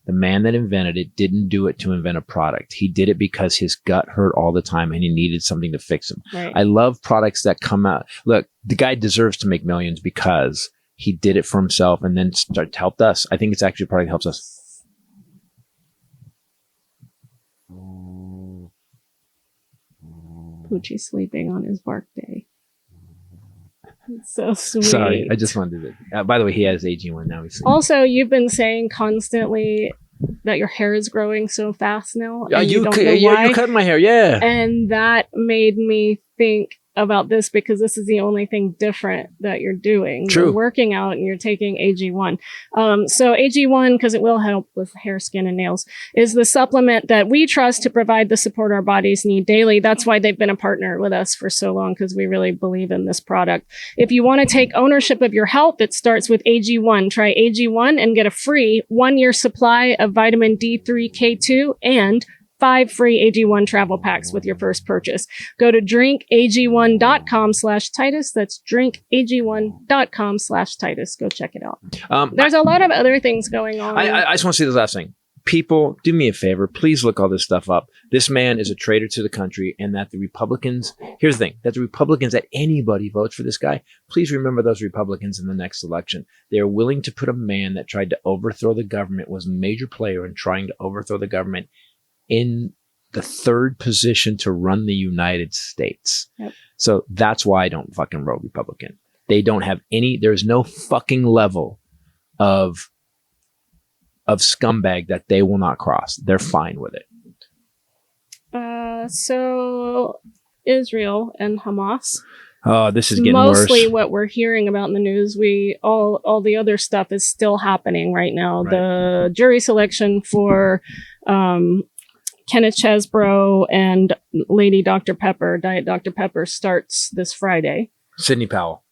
The man that invented it didn't do it to invent a product. He did it because his gut hurt all the time and he needed something to fix him. Right. I love products that come out. Look, the guy deserves to make millions because he did it for himself and then helped us. I think it's actually a product that helps us. Poochie sleeping on his bark day. It's so sweet. Sorry, I just wanted to. By the way, he has AG1 now. Also, you've been saying constantly that your hair is growing so fast now. Yeah, you cut my hair, yeah. And that made me think about this because this is the only thing different that you're doing. True. You're working out and you're taking AG1. So AG1, because it will help with hair, skin, and nails, is the supplement that we trust to provide the support our bodies need daily. That's why they've been a partner with us for so long, because we really believe in this product. If you want to take ownership of your health, it starts with AG1. Try AG1 and get a free 1-year supply of vitamin D3, K2, and 5 free AG1 travel packs with your first purchase. Go to drinkag1.com/Titus. That's drinkag1.com/Titus. Go check it out. There's a lot of other things going on. I just want to say this last thing. People, do me a favor. Please look all this stuff up. This man is a traitor to the country, and that the Republicans, here's the thing, that the Republicans, that anybody votes for this guy, please remember those Republicans in the next election. They are willing to put a man that tried to overthrow the government, was a major player in trying to overthrow the government, in the third position to run the United States. Yep. So that's why I don't fucking vote Republican. They don't have there's no fucking level of scumbag that they will not cross. They're fine with it. So Israel and Hamas. Oh, this is getting mostly worse. What we're hearing about in the news. All the other stuff is still happening right now. Right. The jury selection for Kenneth Chesbrough and Lady Dr. Pepper, Diet Dr. Pepper, starts this Friday. Sidney Powell,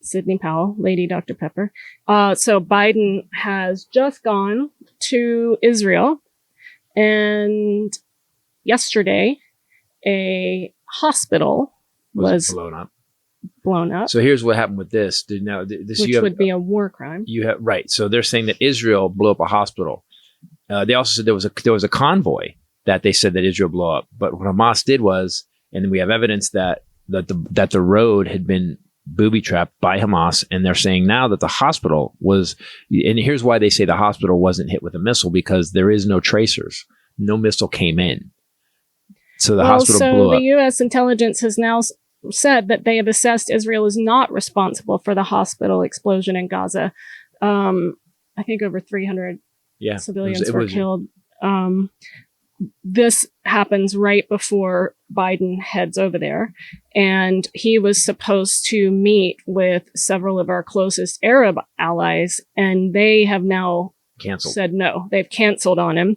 Lady Dr. Pepper. So Biden has just gone to Israel, and yesterday a hospital was blown up. So here's what happened with this. Now, which would be a war crime. Right. So they're saying that Israel blew up a hospital. They also said there was a convoy that they said that Israel blew up. But what Hamas did was, and we have evidence that the road had been booby trapped by Hamas, and they're saying now that the hospital was, and here's why they say the hospital wasn't hit with a missile, because there is no tracers. No missile came in. So the hospital blew up. The U.S. intelligence has now said that they have assessed Israel is not responsible for the hospital explosion in Gaza. I think over 300 civilians were killed. This happens right before Biden heads over there. And he was supposed to meet with several of our closest Arab allies, and they have now said no. They've canceled on him.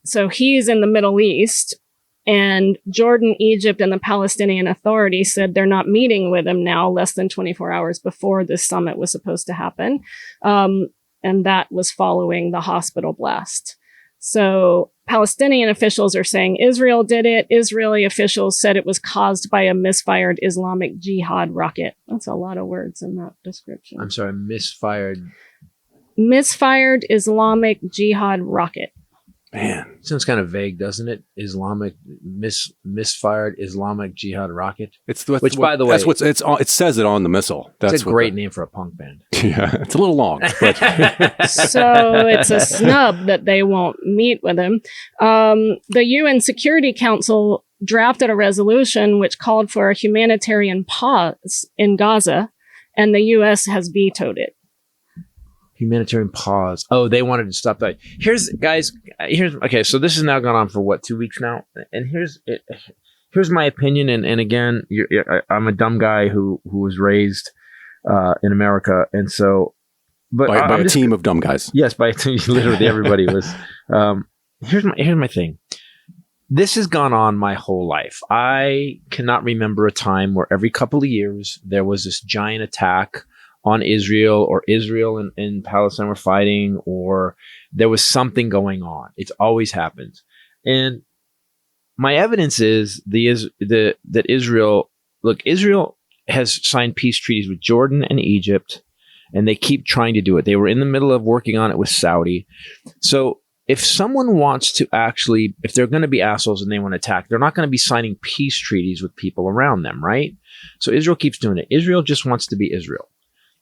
So he's in the Middle East, and Jordan, Egypt, and the Palestinian Authority said they're not meeting with him now, less than 24 hours before this summit was supposed to happen. And that was following the hospital blast. So Palestinian officials are saying Israel did it. Israeli officials said it was caused by a misfired Islamic Jihad rocket. That's a lot of words in that description. I'm sorry, misfired Islamic Jihad rocket. Man, sounds kind of vague, doesn't it? Misfired Islamic Jihad rocket. By the way, it says it on the missile. That's a great name for a punk band. Yeah, it's a little long. But. So it's a snub that they won't meet with him. The UN Security Council drafted a resolution which called for a humanitarian pause in Gaza, and the U.S. has vetoed it. Humanitarian pause. Oh, they wanted to stop that. Okay, so this has now gone on for 2 weeks now, and here's my opinion. And again, I'm a dumb guy who was raised in America, and so, but by a team of dumb guys. Yes, by a team. Literally, everybody was. Here's my thing. This has gone on my whole life. I cannot remember a time where every couple of years there was this giant attack on Israel, or Israel and Palestine were fighting, or there was something going on. It's always happened. And my evidence is that Israel has signed peace treaties with Jordan and Egypt, and they keep trying to do it. They were in the middle of working on it with Saudi. So if someone wants to actually, if they're going to be assholes and they want to attack, they're not going to be signing peace treaties with people around them, right? So Israel keeps doing it. Israel just wants to be Israel.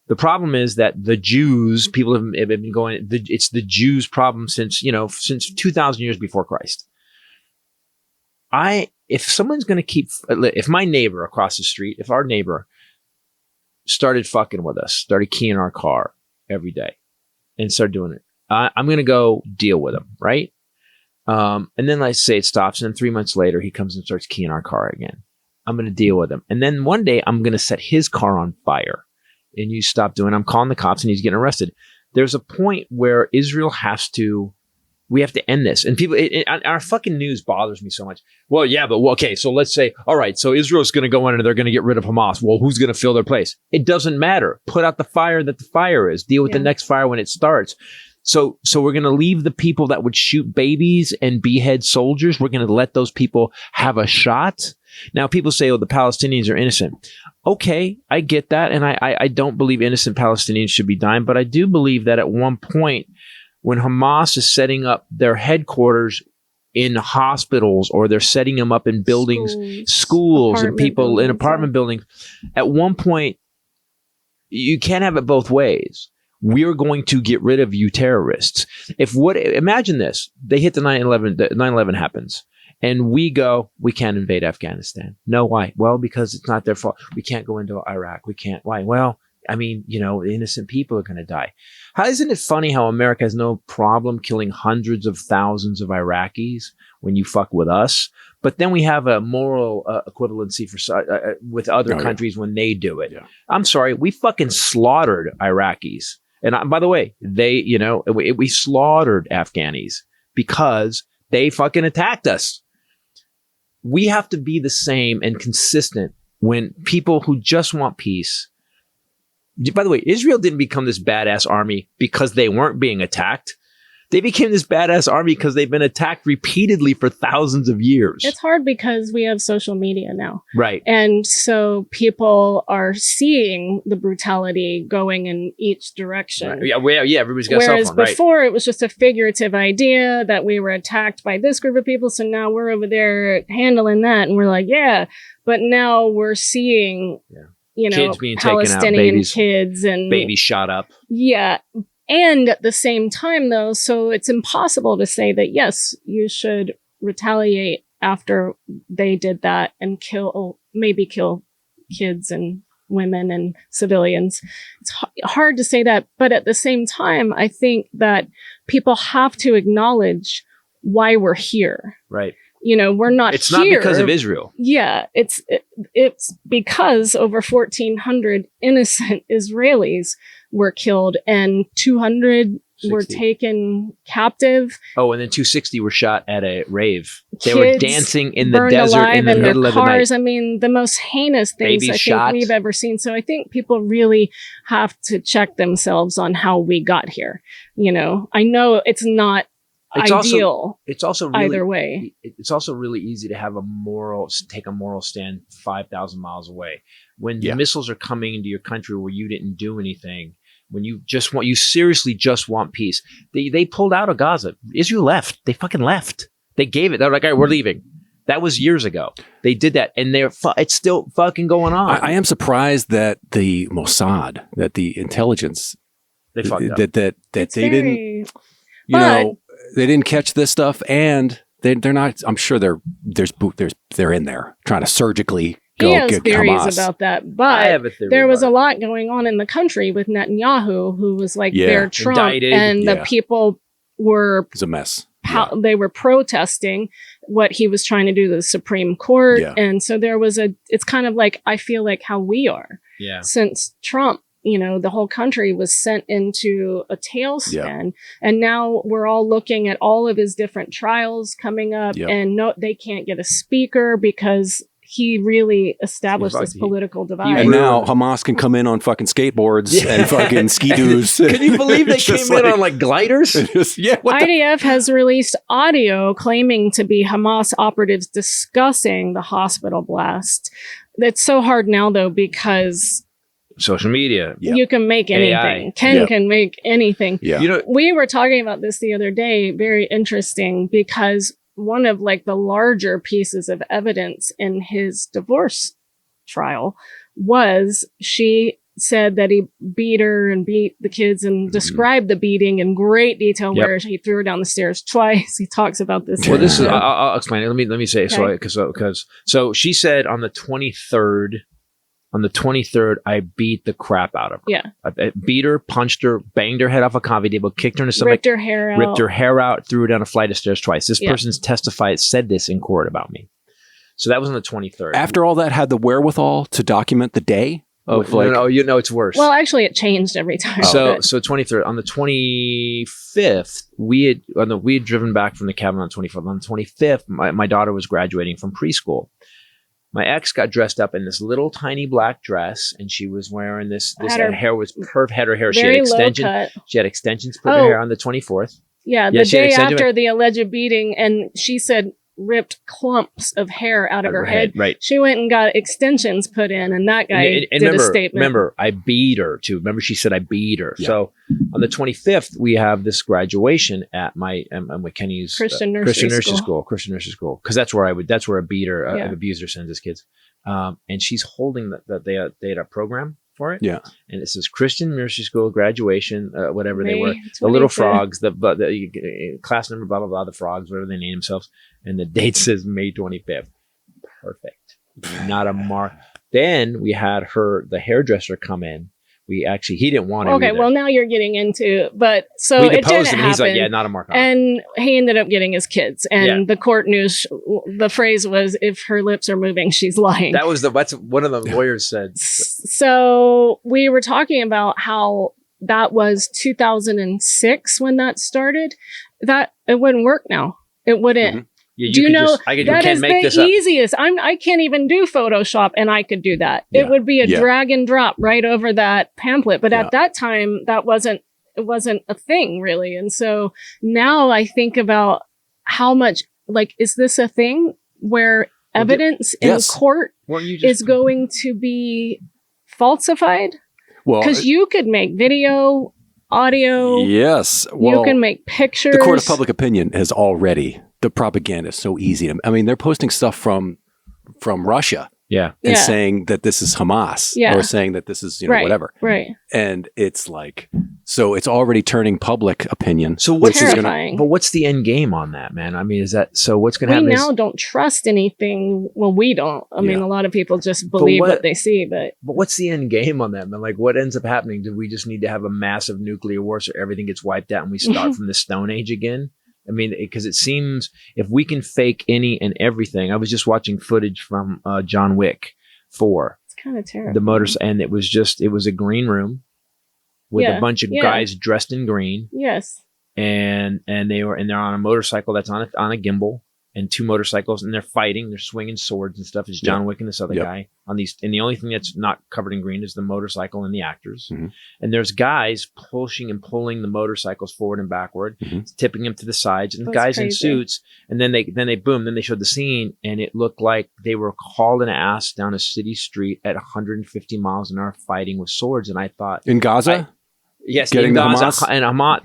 The problem is that the Jews, people have been going, it's the Jews' problem since 2,000 years before Christ. If someone's going to if my neighbor across the street, if our neighbor started fucking with us, started keying our car every day and started doing it, I'm going to go deal with him, right? And then let's say it stops, and then 3 months later, he comes and starts keying our car again. I'm going to deal with him. And then one day, I'm going to set his car on fire. And you stop doing it. I'm calling the cops, and he's getting arrested. There's a point where Israel we have to end this. And people, our fucking news bothers me so much. Well, yeah, but okay, so let's say, all right, so Israel's going to go in and they're going to get rid of Hamas. Well, who's going to fill their place? It doesn't matter. Put out the fire that the fire is. Deal with the next fire when it starts. So we're going to leave the people that would shoot babies and behead soldiers. We're going to let those people have a shot. Now, people say, oh, the Palestinians are innocent. Okay, I get that. And I don't believe innocent Palestinians should be dying. But I do believe that at one point, when Hamas is setting up their headquarters in hospitals, or they're setting them up in buildings, schools and people in apartment buildings, at one point, you can't have it both ways. We're going to get rid of you terrorists. Imagine this. They hit the 9/11 happens. And we can't invade Afghanistan. No, why? Well, because it's not their fault. We can't go into Iraq. We can't. Why? Well, I mean, innocent people are going to die. Isn't it funny how America has no problem killing hundreds of thousands of Iraqis when you fuck with us? But then we have a moral equivalency with other countries when they do it. Yeah. I'm sorry. We fucking slaughtered Iraqis. And by the way, we slaughtered Afghanis because they fucking attacked us. We have to be the same and consistent when people who just want peace. By the way, Israel didn't become this badass army because they weren't being attacked. They became this badass army because they've been attacked repeatedly for thousands of years. It's hard because we have social media now. Right. And so people are seeing the brutality going in each direction. Right. Yeah, everybody's got a cell Whereas phone, right? before it was just a figurative idea that we were attacked by this group of people. So now we're over there handling that. And we're like, yeah. But now we're seeing, kids being taken out, Palestinian kids and babies shot up. Yeah. And at the same time, though, so it's impossible to say that, yes, you should retaliate after they did that and maybe kill kids and women and civilians. It's hard to say that. But at the same time, I think that people have to acknowledge why we're here. Right. We're not It's here. not because of Israel. Yeah, it's because over 1,400 innocent Israelis were killed and 200 were taken captive. Oh, and then 260 were shot at a rave. They Kids were dancing in the desert in the middle of the night. I mean, the most heinous things Babies I shot. think we've ever seen. So I think people really have to check themselves on how we got here. I know it's not ideal. It's also really, either way. It's also really easy to have take a moral stand 5,000 miles away when missiles are coming into your country where you didn't do anything. When you seriously just want peace. They pulled out of Gaza. Israel left. They fucking left. They gave it. They're like, all right, we're leaving. That was years ago. They did that, and it's still fucking going on. I am surprised that the Mossad, that the intelligence, they fucked up. That they didn't. They didn't catch this stuff, and they're not. I'm sure they're in there trying to surgically go He has get theories Hamas. about that, I have but a theory there was about a lot going on in the country with Netanyahu, who was like their Trump, Indicted. and the people were It's a mess. they were protesting what he was trying to do to the Supreme Court, and so there was it's kind of like, I feel like how we are since Trump. The whole country was sent into a tailspin, and now we're all looking at all of his different trials coming up, and they can't get a speaker because he really established this political divide. And now Hamas can come in on fucking skateboards and fucking ski-doos. Can you believe they came in on like gliders? IDF has released audio claiming to be Hamas operatives discussing the hospital blast. It's so hard now, though, because social media. You can make anything. AI. Ken can make anything. Yeah. We were talking about this the other day. Very interesting, because one of the larger pieces of evidence in his divorce trial was she said that he beat her and beat the kids and described the beating in great detail, where he threw her down the stairs twice. He talks about this. Well, this is, I'll explain it. Let me say it. So she said on the 23rd, I beat the crap out of her. Yeah. I beat her, punched her, banged her head off a coffee table, kicked her in the stomach, ripped her hair out, threw her down a flight of stairs twice. This person's said this in court about me. So that was on the 23rd. After all that, had the wherewithal to document the day of no, it's worse. Well, actually, it changed every time. So 23rd. On the 25th, we had driven back from the cabin on the 24th. On the 25th, my daughter was graduating from preschool. My ex got dressed up in this little tiny black dress, and she was wearing this. Her hair was perfect. Had her hair. She had extensions. She had extensions put in her hair on the 24th. Yeah, the day after the alleged beating, and she said ripped clumps of hair out of her head. Right. She went and got extensions put in, and that guy did a statement. Remember, I beat her too. Remember, she said I beat her. Yeah. So on the 25th, we have this graduation at Kenny's Christian nursery school. Because that's where a beater, an abuser sends his kids. And she's holding they had a program for it. Yeah. And it says Christian nursery school graduation, whatever May they were. 25th. The little frogs, the class number, blah, blah, blah, the frogs, whatever they name themselves. And the date says May 25th. Perfect. Not a mark. Then we had the hairdresser come in. He didn't want it. Okay, well, now you're getting into, but so it didn't happen. He's like, yeah, not a mark on it. And he ended up getting his kids. And the court news, the phrase was, if her lips are moving, she's lying. That's one of the lawyers said. So we were talking about how that was 2006 when that started. That it wouldn't work now. It wouldn't. Mm-hmm. Yeah, do you know that is the easiest? I can't even do Photoshop, and I could do that. Yeah. It would be a drag and drop right over that pamphlet. But at that time, that wasn't a thing really. And so now I think about how much, like, is this a thing where evidence in court is going to be falsified? Well, because you could make video, audio. Yes. Well, you can make pictures. The court of public opinion has already, the propaganda is so easy. I mean, they're posting stuff from Russia. Yeah. And saying that this is Hamas or saying that this is, whatever. Right. And it's like, so it's already turning public opinion. So what's terrifying. But what's the end game on that, man? I mean, is that, so what's going to happen? We now don't trust anything. Well, we don't. I mean, a lot of people just believe what they see, but what's the end game on that, man? Like, what ends up happening? Do we just need to have a massive nuclear war so everything gets wiped out and we start from the Stone Age again? I mean, because it seems if we can fake any and everything. I was just watching footage from John Wick 4. It's kind of terrible. The motors, and it was a green room with a bunch of guys dressed in green. Yes. And they're on a motorcycle that's on a gimbal, and 2 motorcycles, and they're fighting. They're swinging swords and stuff. It's John Wick and this other guy on these. And the only thing that's not covered in green is the motorcycle and the actors. Mm-hmm. And there's guys pushing and pulling the motorcycles forward and backward, tipping them to the sides, and guys in suits. And then they showed the scene, and it looked like they were hauling ass down a city street at 150 miles an hour fighting with swords. And I thought, in Gaza. Yes, in Gaza and Hamas,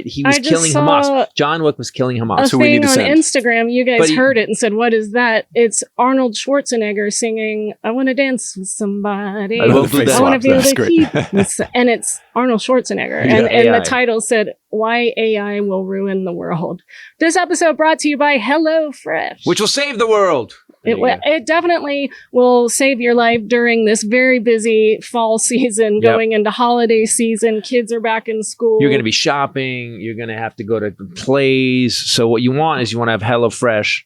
he was killing Hamas. John Wick was killing Hamas. So we need to on Instagram, you guys heard it and said, "What is that?" It's Arnold Schwarzenegger singing, "I want to dance with somebody. I want to be able to keep." And it's Arnold Schwarzenegger, and the title said, "Why AI Will Ruin the World." This episode brought to you by HelloFresh, which will save the world. It definitely will save your life during this very busy fall season, going into holiday season. Kids are back in school. You're going to be shopping. You're going to have to go to plays. So what you want to have HelloFresh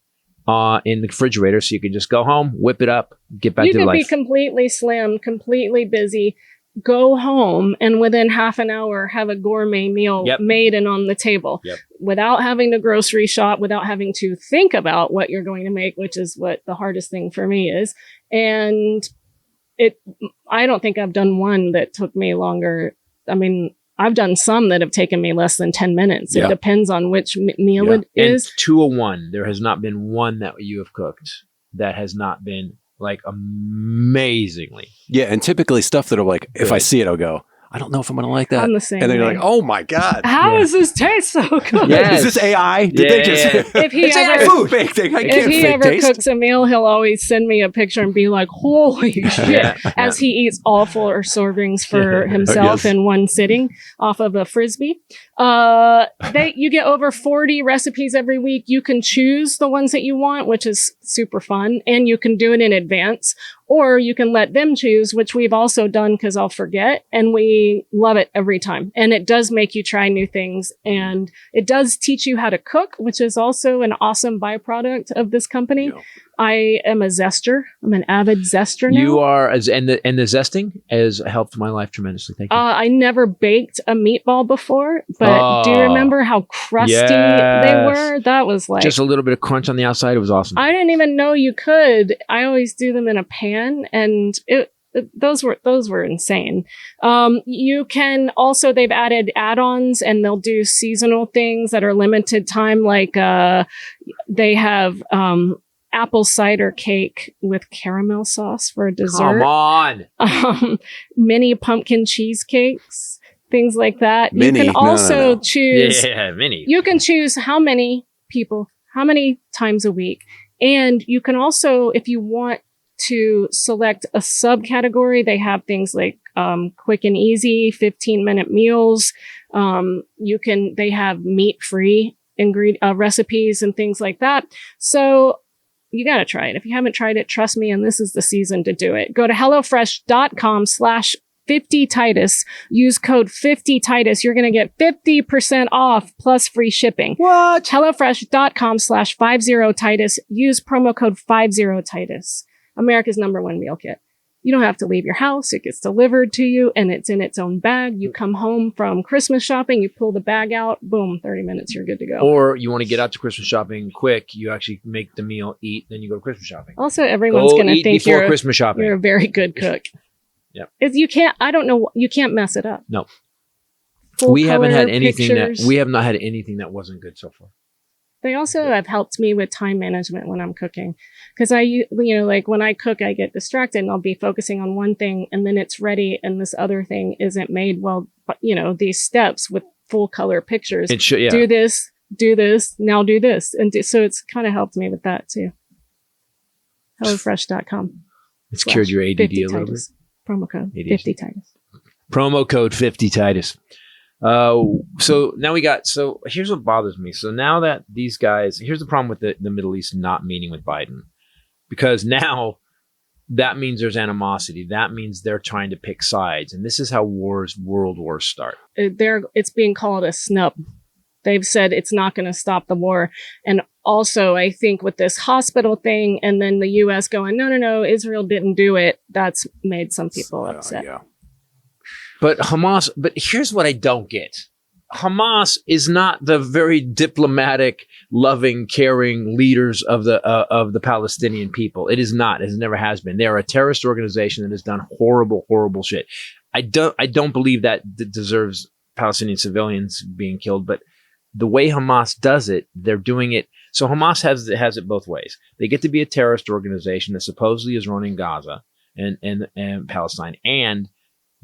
in the refrigerator, so you can just go home, whip it up, get back to life. You could be completely slammed, completely busy. Go home and within half an hour have a gourmet meal made and on the table without having to grocery shop, without having to think about what you're going to make, which is what the hardest thing for me is. And I don't think I've done one that took me longer. I mean, I've done some that have taken me less than 10 minutes. It depends on which meal it is. And 201, there has not been one that you have cooked that has not been like amazingly. Yeah, and typically stuff that are like, if I see it, I'll go, I don't know if I'm going to like that. I'm the same and then you're like, oh my God. How does this taste so good? Yes. Is this AI? Did they just... If he ever cooks a meal, he'll always send me a picture and be like, holy shit, as he eats all 4 servings for himself in one sitting off of a Frisbee. You get over 40 recipes every week. You can choose the ones that you want, which is super fun. And you can do it in advance. Or you can let them choose, which we've also done because I'll forget. And we love it every time. And it does make you try new things. And it does teach you how to cook, which is also an awesome byproduct of this company. Yeah. I am a zester. I'm an avid zester now. You are, and the zesting has helped my life tremendously. Thank you. I never baked a meatball before, but do you remember how crusty they were? That was like just a little bit of crunch on the outside. It was awesome. I didn't even know you could. I always do them in a pan, and those were insane. You can also, they've added add-ons, and they'll do seasonal things that are limited time, like they have apple cider cake with caramel sauce for a dessert. Come on. Mini pumpkin cheesecakes, things like that. You can also choose. Yeah, mini. You can choose how many people, how many times a week. And you can also, if you want to select a subcategory, they have things like quick and easy 15-minute meals. They have meat-free recipes and things like that. So you got to try it. If you haven't tried it, trust me, and this is the season to do it. Go to HelloFresh.com/50Titus. Use code 50Titus. You're going to get 50% off plus free shipping. What? HelloFresh.com/50Titus. Use promo code 50Titus. America's #1 meal kit. You don't have to leave your house. It gets delivered to you, and it's in its own bag. You come home from Christmas shopping, you pull the bag out, boom, 30 minutes, you're good to go. Or you want to get out to Christmas shopping quick, you actually make the meal, eat, then you go to Christmas shopping. Also, everyone's going to think you're Christmas shopping. You're a very good cook. Yep. You can't mess it up. No. We haven't had anything pictures. we have not had anything that wasn't good so far. They also have helped me with time management when I'm cooking. Because like when I cook, I get distracted and I'll be focusing on one thing and then it's ready and this other thing isn't made well. But, these steps with full color pictures. Do this, now do this. And so it's kind of helped me with that too. HelloFresh.com. It's cured your ADD a little bit. Promo code 50 Titus. Promo code 50 Titus. So now here's what bothers me. So now that these guys, here's the problem with the Middle East not meeting with Biden, because now that means there's animosity. That means they're trying to pick sides. And this is how world wars start. It's being called a snub. They've said it's not going to stop the war. And also, I think with this hospital thing and then the U.S. going, no, Israel didn't do it. That's made some people upset. Yeah. But here's what I don't get. Hamas is not the very diplomatic, loving, caring leaders of the Palestinian people. It is not. It never has been. They are a terrorist organization that has done horrible, horrible shit. I don't believe that deserves Palestinian civilians being killed, but the way Hamas does it, they're doing it. So Hamas has it both ways. They get to be a terrorist organization that supposedly is running Gaza and Palestine, and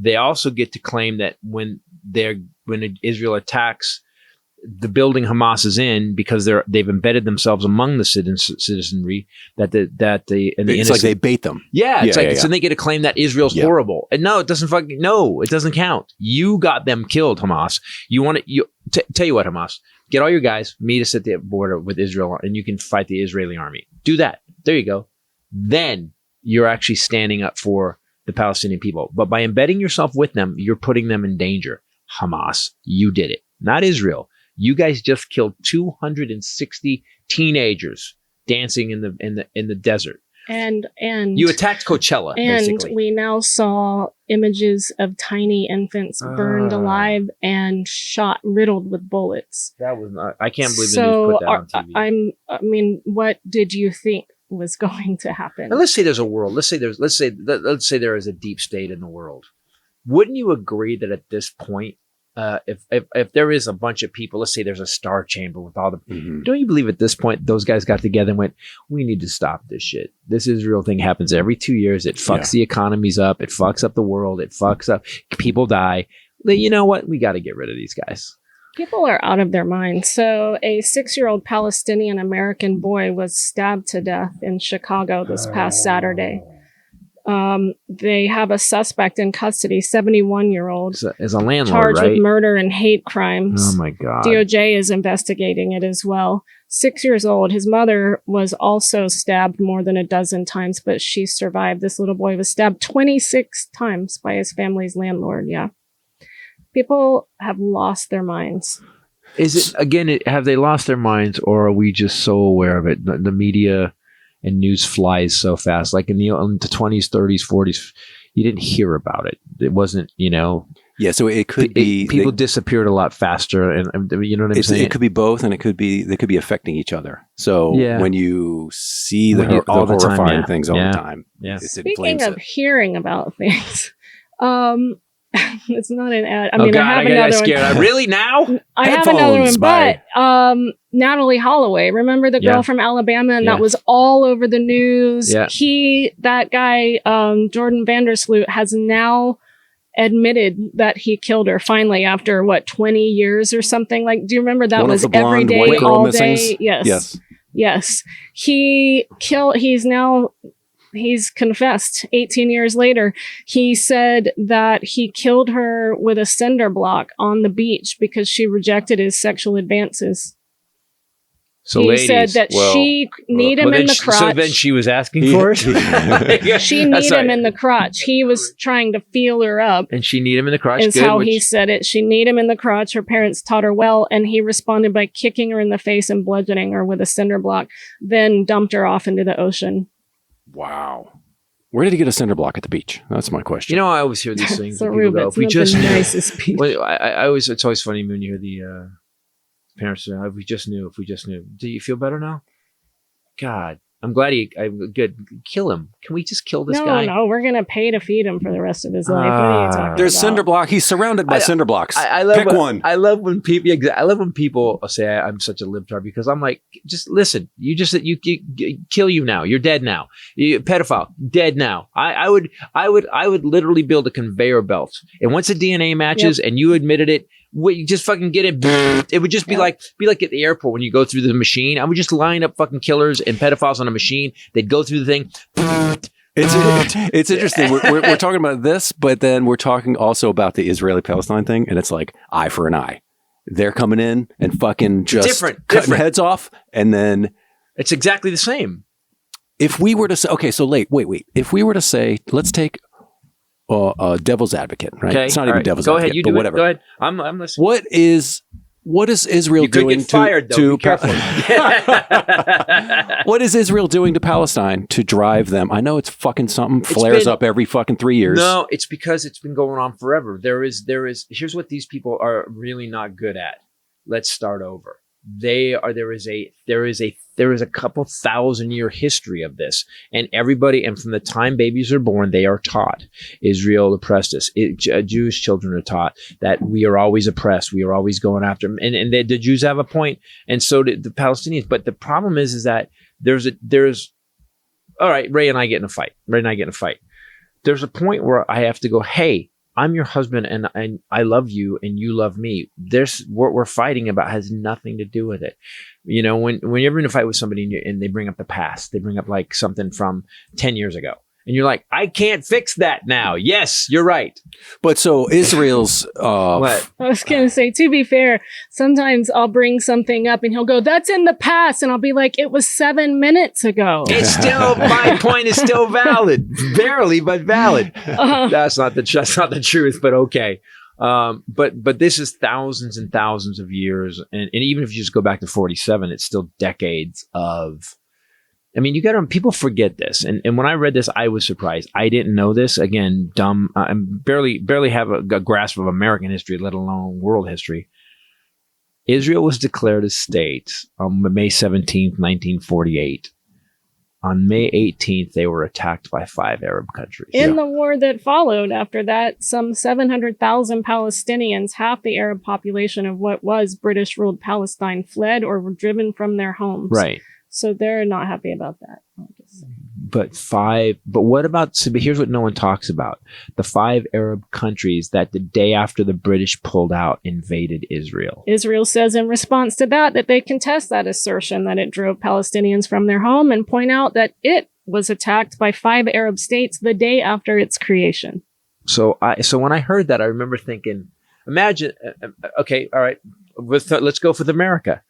they also get to claim that when Israel attacks the building Hamas is in, because they've embedded themselves among the citizenry, it's like they bait them. Yeah, so they get to claim that Israel's horrible. And no, it doesn't count. You got them killed, Hamas. Tell you what, Hamas, get all your guys, meet us at the border with Israel, and you can fight the Israeli army. Do that. There you go. Then you're actually standing up for the Palestinian people. But by embedding yourself with them, you're putting them in danger. Hamas, you did it, not Israel. You guys just killed 260 teenagers dancing in the desert. And you attacked Coachella, and basically. We now saw images of tiny infants burned alive and riddled with bullets. That was not. I can't believe the news put that on TV. What did you think was going to happen? Now, let's say there's a world. Let's say there is a deep state in the world. Wouldn't you agree that at this point, if there is a bunch of people, let's say there's a star chamber with all the, don't you believe at this point those guys got together and went, we need to stop this shit. This Israel thing happens every 2 years. It fucks the economies up. It fucks up the world. It fucks up. People die. You know what? We got to get rid of these guys. People are out of their minds. So a 6-year-old Palestinian American boy was stabbed to death in Chicago this past Saturday. They have a suspect in custody, 71-year-old. Is a landlord, charged right? with murder and hate crimes. Oh my God. DOJ is investigating it as well. 6 years old. His mother was also stabbed more than a dozen times, but she survived. This little boy was stabbed 26 times by his family's landlord. Yeah. People have lost their minds. Is it, again, have they lost their minds, or are we just so aware of it? The media and news flies so fast. Like in the 20s, 30s, 40s, you didn't hear about it. It wasn't, Yeah, so it could be people disappeared a lot faster, and you know what I'm saying. It could be both, and they could be affecting each other. So when you see the horrifying things all the time, Speaking of hearing about things, it's not an ad. I got scared. Really now? I have another one, but Natalie Holloway. Remember the girl from Alabama, and that was all over the news. Yeah. That guy, Jordan Vandersloot, has now admitted that he killed her finally after 20 years or something. Like, do you remember that was every day, all day? Yes. He's confessed 18 years later. He said that he killed her with a cinder block on the beach because she rejected his sexual advances. So he said that she kneed him in the crotch. So then she was asking for it? She kneed him in the crotch. He was trying to feel her up. And she kneed him in the crotch? Is how he said it. She kneed him in the crotch. Her parents taught her well, and he responded by kicking her in the face and bludgeoning her with a cinder block, then dumped her off into the ocean. Wow. Where did he get a cinder block at the beach? That's my question. I always hear these things. So Ruben, it's not the nicest beach. It's always funny when you hear the parents say, if we just knew. Do you feel better now? God, I'm glad good. Kill him. Can we just kill this guy? No, we're going to pay to feed him for the rest of his life. What are you talking There's about? cinder block. He's surrounded by cinder blocks. I love Pick one. I love when people say I'm such a libtard, because I'm like, just listen. You kill you now. You're dead now. You pedophile, dead now. I would literally build a conveyor belt, and once the DNA matches and you admitted it, you just fucking get it. It would just be like at the airport when you go through the machine. I would just line up fucking killers and pedophiles on a machine. They'd go through the thing. It's interesting. We're talking about this, but then we're talking also about the Israeli-Palestine thing, and it's like eye for an eye. They're coming in and fucking just cutting heads off, and then it's exactly the same. If we were to say, okay, so wait. If we were to say, let's take devil's advocate, right? Okay. It's not even devil's Go advocate, ahead, you but do whatever. It. Go ahead. I'm listening. What is Israel you could doing get fired, though. Be careful. What is Israel doing to Palestine to drive them? I know it's fucking something flares up every fucking 3 years. No, it's because it's been going on forever. There is. Here's what these people are really not good at. Let's start over. There is a couple 1,000-year history of this, and from the time babies are born, they are taught Israel oppressed us. Jewish children are taught that we are always oppressed. We are always going after them, and the Jews have a point, and so did the Palestinians. But the problem is that there's all right. Ray and I get in a fight. There's a point where I have to go, hey, I'm your husband and I love you and you love me. What we're fighting about has nothing to do with it. You know, when you're in a fight with somebody and they bring up the past, they bring up like something from 10 years ago. And you're like, I can't fix that now. Yes, you're right. But so Israel's... what? I was going to say, to be fair, sometimes I'll bring something up and he'll go, that's in the past. And I'll be like, it was 7 minutes ago. It's still, my point is still valid. Barely, but valid. That's not the truth, but okay. But this is thousands and thousands of years. And even if you just go back to 47, it's still decades of... I mean, people forget this. And when I read this, I was surprised. I didn't know this. Again, dumb. I barely have a grasp of American history, let alone world history. Israel was declared a state on May 17th, 1948. On May 18th, they were attacked by 5 Arab countries. In the war that followed after that, some 700,000 Palestinians, half the Arab population of what was British-ruled Palestine, fled or were driven from their homes. Right. So they're not happy about that. But what about, but here's what no one talks about. The 5 Arab countries that the day after the British pulled out invaded Israel. Israel says in response to that they contest that assertion that it drove Palestinians from their home and point out that it was attacked by 5 Arab states the day after its creation. So when I heard that, I remember thinking, imagine, okay, all right, let's go with America.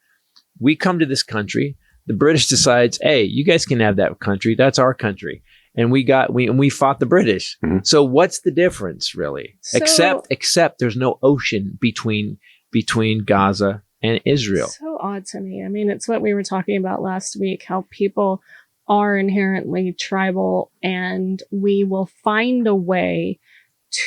We come to this country. The British decides, hey, you guys can have that country. That's our country. And we fought the British. Mm-hmm. So what's the difference, really? Except there's no ocean between Gaza and Israel. So odd to me. I mean, it's what we were talking about last week, how people are inherently tribal and we will find a way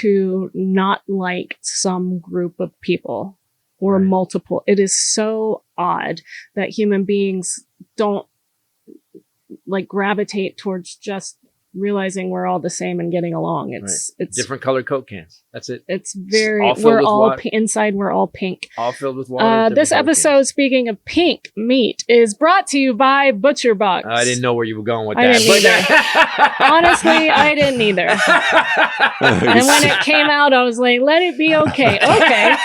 to not like some group of people or multiple. It is so odd that human beings don't like gravitate towards just realizing we're all the same and getting along. It's different colored Coke cans. That's it. It's we're all inside. We're all pink. All filled with water. This episode, speaking of pink meat, is brought to you by ButcherBox. I didn't know where you were going with that. Didn't Honestly, I didn't either. And when it came out, I was like, let it be okay. Okay.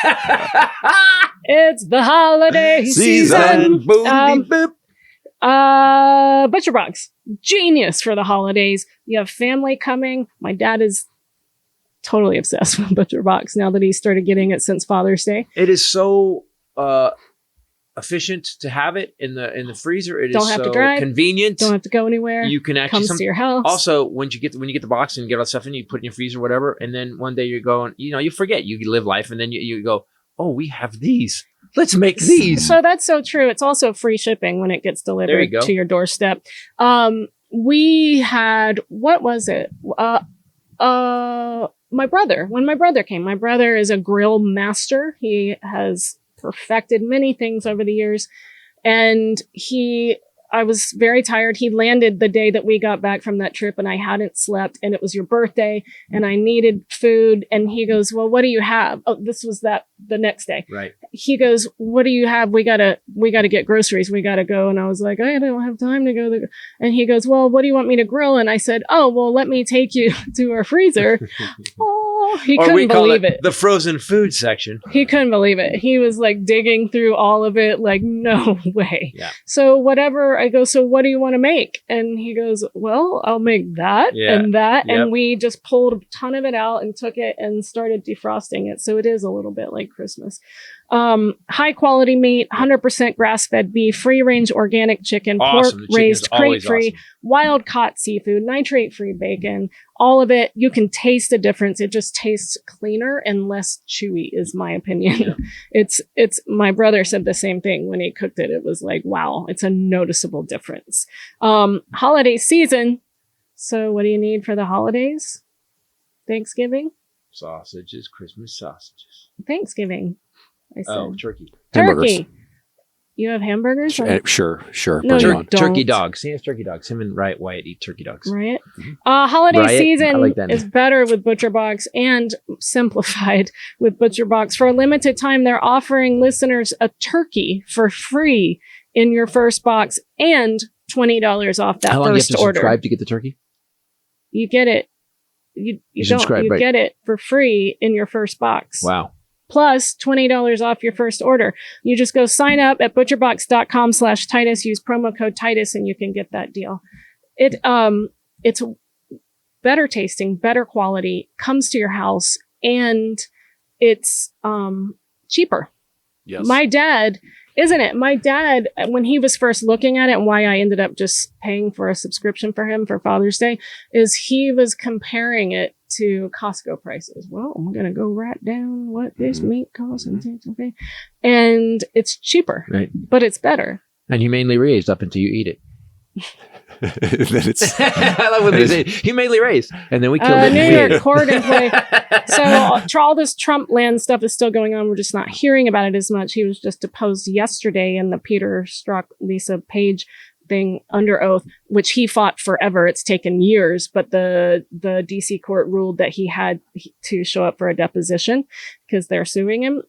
It's the holiday season. ButcherBox, genius for the holidays. You have family coming. My dad is totally obsessed with ButcherBox now that he started getting it since Father's Day. It is so efficient to have it in the freezer. It Don't have to drive. Convenient. Don't have to go anywhere. You can actually comes to your house. Also, when you get the box and get all the stuff in, you put it in your freezer, or whatever, and then one day you're going, you forget, you live life, and then you go, oh, we have these. Let's make these. So that's so true. It's also free shipping when it gets delivered to your doorstep. We had, what was it? My brother, when my brother came, my brother is a grill master. He has perfected many things over the years. And I was very tired. He landed the day that we got back from that trip and I hadn't slept and it was your birthday and I needed food. And he goes, well, what do you have? Oh, this was the next day. Right. He goes, what do you have? We gotta get groceries. We gotta go. And I was like, I don't have time to go there. And he goes, well, what do you want me to grill? And I said, oh, well, let me take you to our freezer. Oh, he couldn't believe it. The frozen food section. He couldn't believe it. He was like digging through all of it. Like, no way. Yeah. So whatever. I go, so what do you want to make? And he goes, well, I'll make that and that. Yep. And we just pulled a ton of it out and took it and started defrosting it. So it is a little bit like Christmas. High quality meat, 100% grass-fed beef, free-range organic chicken, awesome. Pork raised crate-free, awesome. Wild caught seafood, nitrate-free bacon, all of it. You can taste the difference. It just tastes cleaner and less chewy, is my opinion. Yeah. It's my brother said the same thing when he cooked it. It was like, wow, it's a noticeable difference. Holiday season. So what do you need for the holidays? Thanksgiving? Sausages, Christmas sausages. Thanksgiving. I said. Oh, turkey. Hamburgers. You have hamburgers? Sure. No, you don't. Turkey dogs. See, it's turkey dogs. Him and Wyatt eat turkey dogs. Right. Holiday Riot? season like that is better with ButcherBox and simplified with ButcherBox. For a limited time, they're offering listeners a turkey for free in your first box and $20 off that How long first do you have to order. subscribe to get the turkey? You get it. You get it for free in your first box. Wow. Plus $20 off your first order. You just go sign up at butcherbox.com/Titus, use promo code Titus, and you can get that deal. It's better tasting, better quality, comes to your house, and it's cheaper. Yes. My dad, when he was first looking at it, and why I ended up just paying for a subscription for him for Father's Day, is he was comparing it to Costco prices. Well, I'm going to go write down what this meat costs and things, okay? And it's cheaper, right? But it's better. And humanely raised up until you eat it. I love what they say. Humanely raised. And then we killed it. New York court employee. So all this Trump land stuff is still going on. We're just not hearing about it as much. He was just deposed yesterday in the Peter Strzok, Lisa Page thing under oath, which he fought forever. It's taken years, but the DC court ruled that he had to show up for a deposition because they're suing him.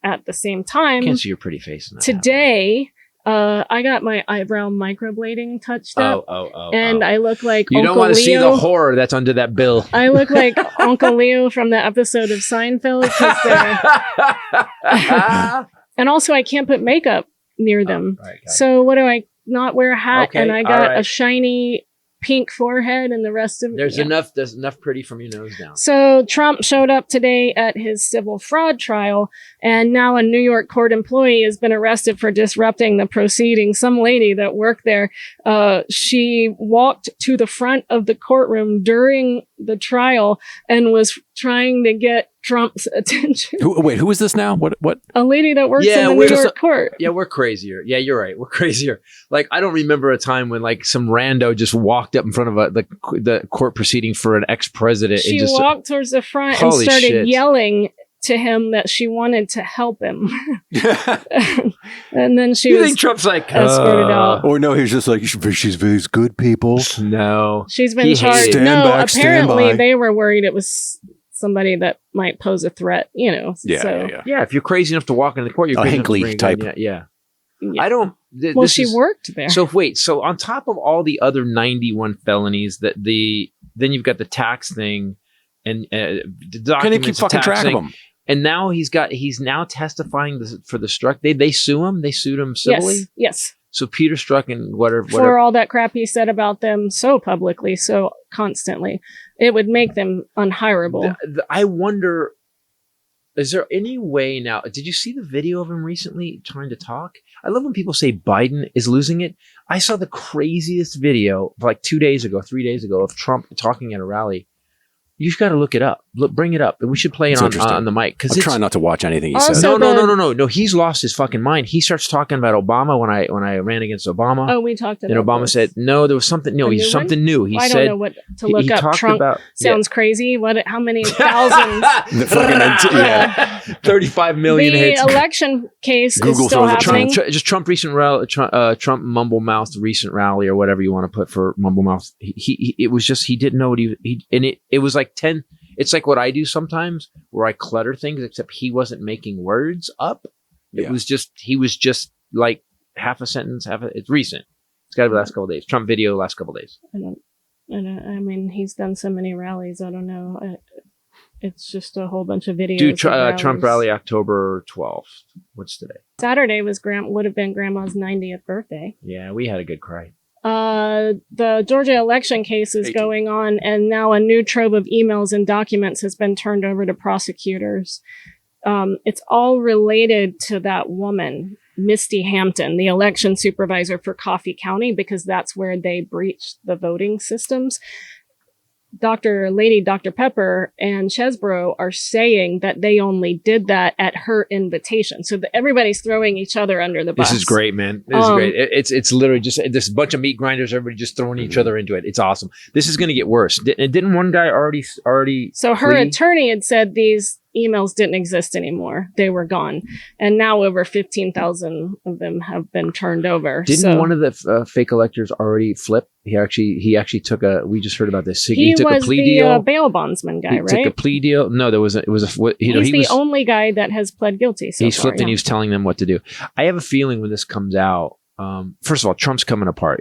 At the same time, can't see your pretty face today. I got my eyebrow microblading touched up. And I look like you Uncle don't want to Leo. see the horror that's under that bill. I look like Uncle Leo from the episode of Seinfeld. And also, I can't put makeup near them. Right, so what do I not wear a hat? Okay, and I got a shiny pink forehead and the rest of there's enough pretty from your nose down. So Trump showed up today at his civil fraud trial, and now a New York court employee has been arrested for disrupting the proceedings. Some lady that worked there, she walked to the front of the courtroom during the trial and was trying to get Trump's attention. Wait, who is this now? What? A lady that works in the New York court. Yeah, we're crazier. Yeah, you're right. We're crazier. Like, I don't remember a time when like some rando just walked up in front of the court proceeding for an ex-president. She walked towards the front and started yelling to him that she wanted to help him. And then she was think Trump's like escorted out. Or no, he's just like, she's these good people. No. She's been charged. Apparently they were worried it was somebody that might pose a threat, Yeah, if you're crazy enough to walk into the court, you're Hinckley type. Yeah. I don't. She worked there. So so on top of all the other 91 felonies, then you've got the tax thing and the documents. Can you keep fucking track of them? And now he's now testifying for the Strzok. They sue him. They sued him civilly. Yes. So Peter Strzok and whatever for all that crap he said about them so publicly, so constantly, it would make them unhireable. I wonder, is there any way now? Did you see the video of him recently trying to talk? I love when people say Biden is losing it. I saw the craziest video like 3 days ago of Trump talking at a rally. You just got to look it up. Look, bring it up. We should play it on the mic because I'm trying not to watch anything he Also, says. No. He's lost his fucking mind. He starts talking about Obama when I ran against Obama. Oh, we talked about. And Obama said no. There was something. No, he's something new. He said, I don't know what to look he up. talked Trump about, sounds crazy. What? How many thousands? The fucking 35 million the hits. election case Google is still throws a happening. Trump recent rally, Trump mumble mouth recent rally or whatever you want to put for mumble mouth. It was just he didn't know what he and it was like 10. It's like what I do sometimes where I clutter things, except he wasn't making words up. It was just he was just like half a sentence, it's recent. It's got to be the last couple of days. Trump video last couple of days. I mean, he's done so many rallies. I don't know. It's just a whole bunch of videos. Dude, Trump rally October 12th. What's today? Saturday would have been Grandma's 90th birthday. Yeah, we had a good cry. The Georgia election case is going on, and now a new trove of emails and documents has been turned over to prosecutors. It's all related to that woman, Misty Hampton, the election supervisor for Coffee County, because that's where they breached the voting systems. Dr. Pepper and Chesbrough are saying that they only did that at her invitation. So everybody's throwing each other under the bus. This is great, man. This is great. It's literally just this bunch of meat grinders, everybody just throwing each other into it. It's awesome. This is going to get worse. Didn't one guy already So her attorney had said these emails didn't exist anymore. They were gone. And now over 15,000 of them have been turned over. Didn't one of the fake electors already flip? He actually took we just heard about this. He took was a plea the deal. bail bondsman guy, right? He took a plea deal. No, He's the only guy that has pled guilty so he far. slipped and he was telling them what to do. I have a feeling when this comes out, first of all, Trump's coming apart.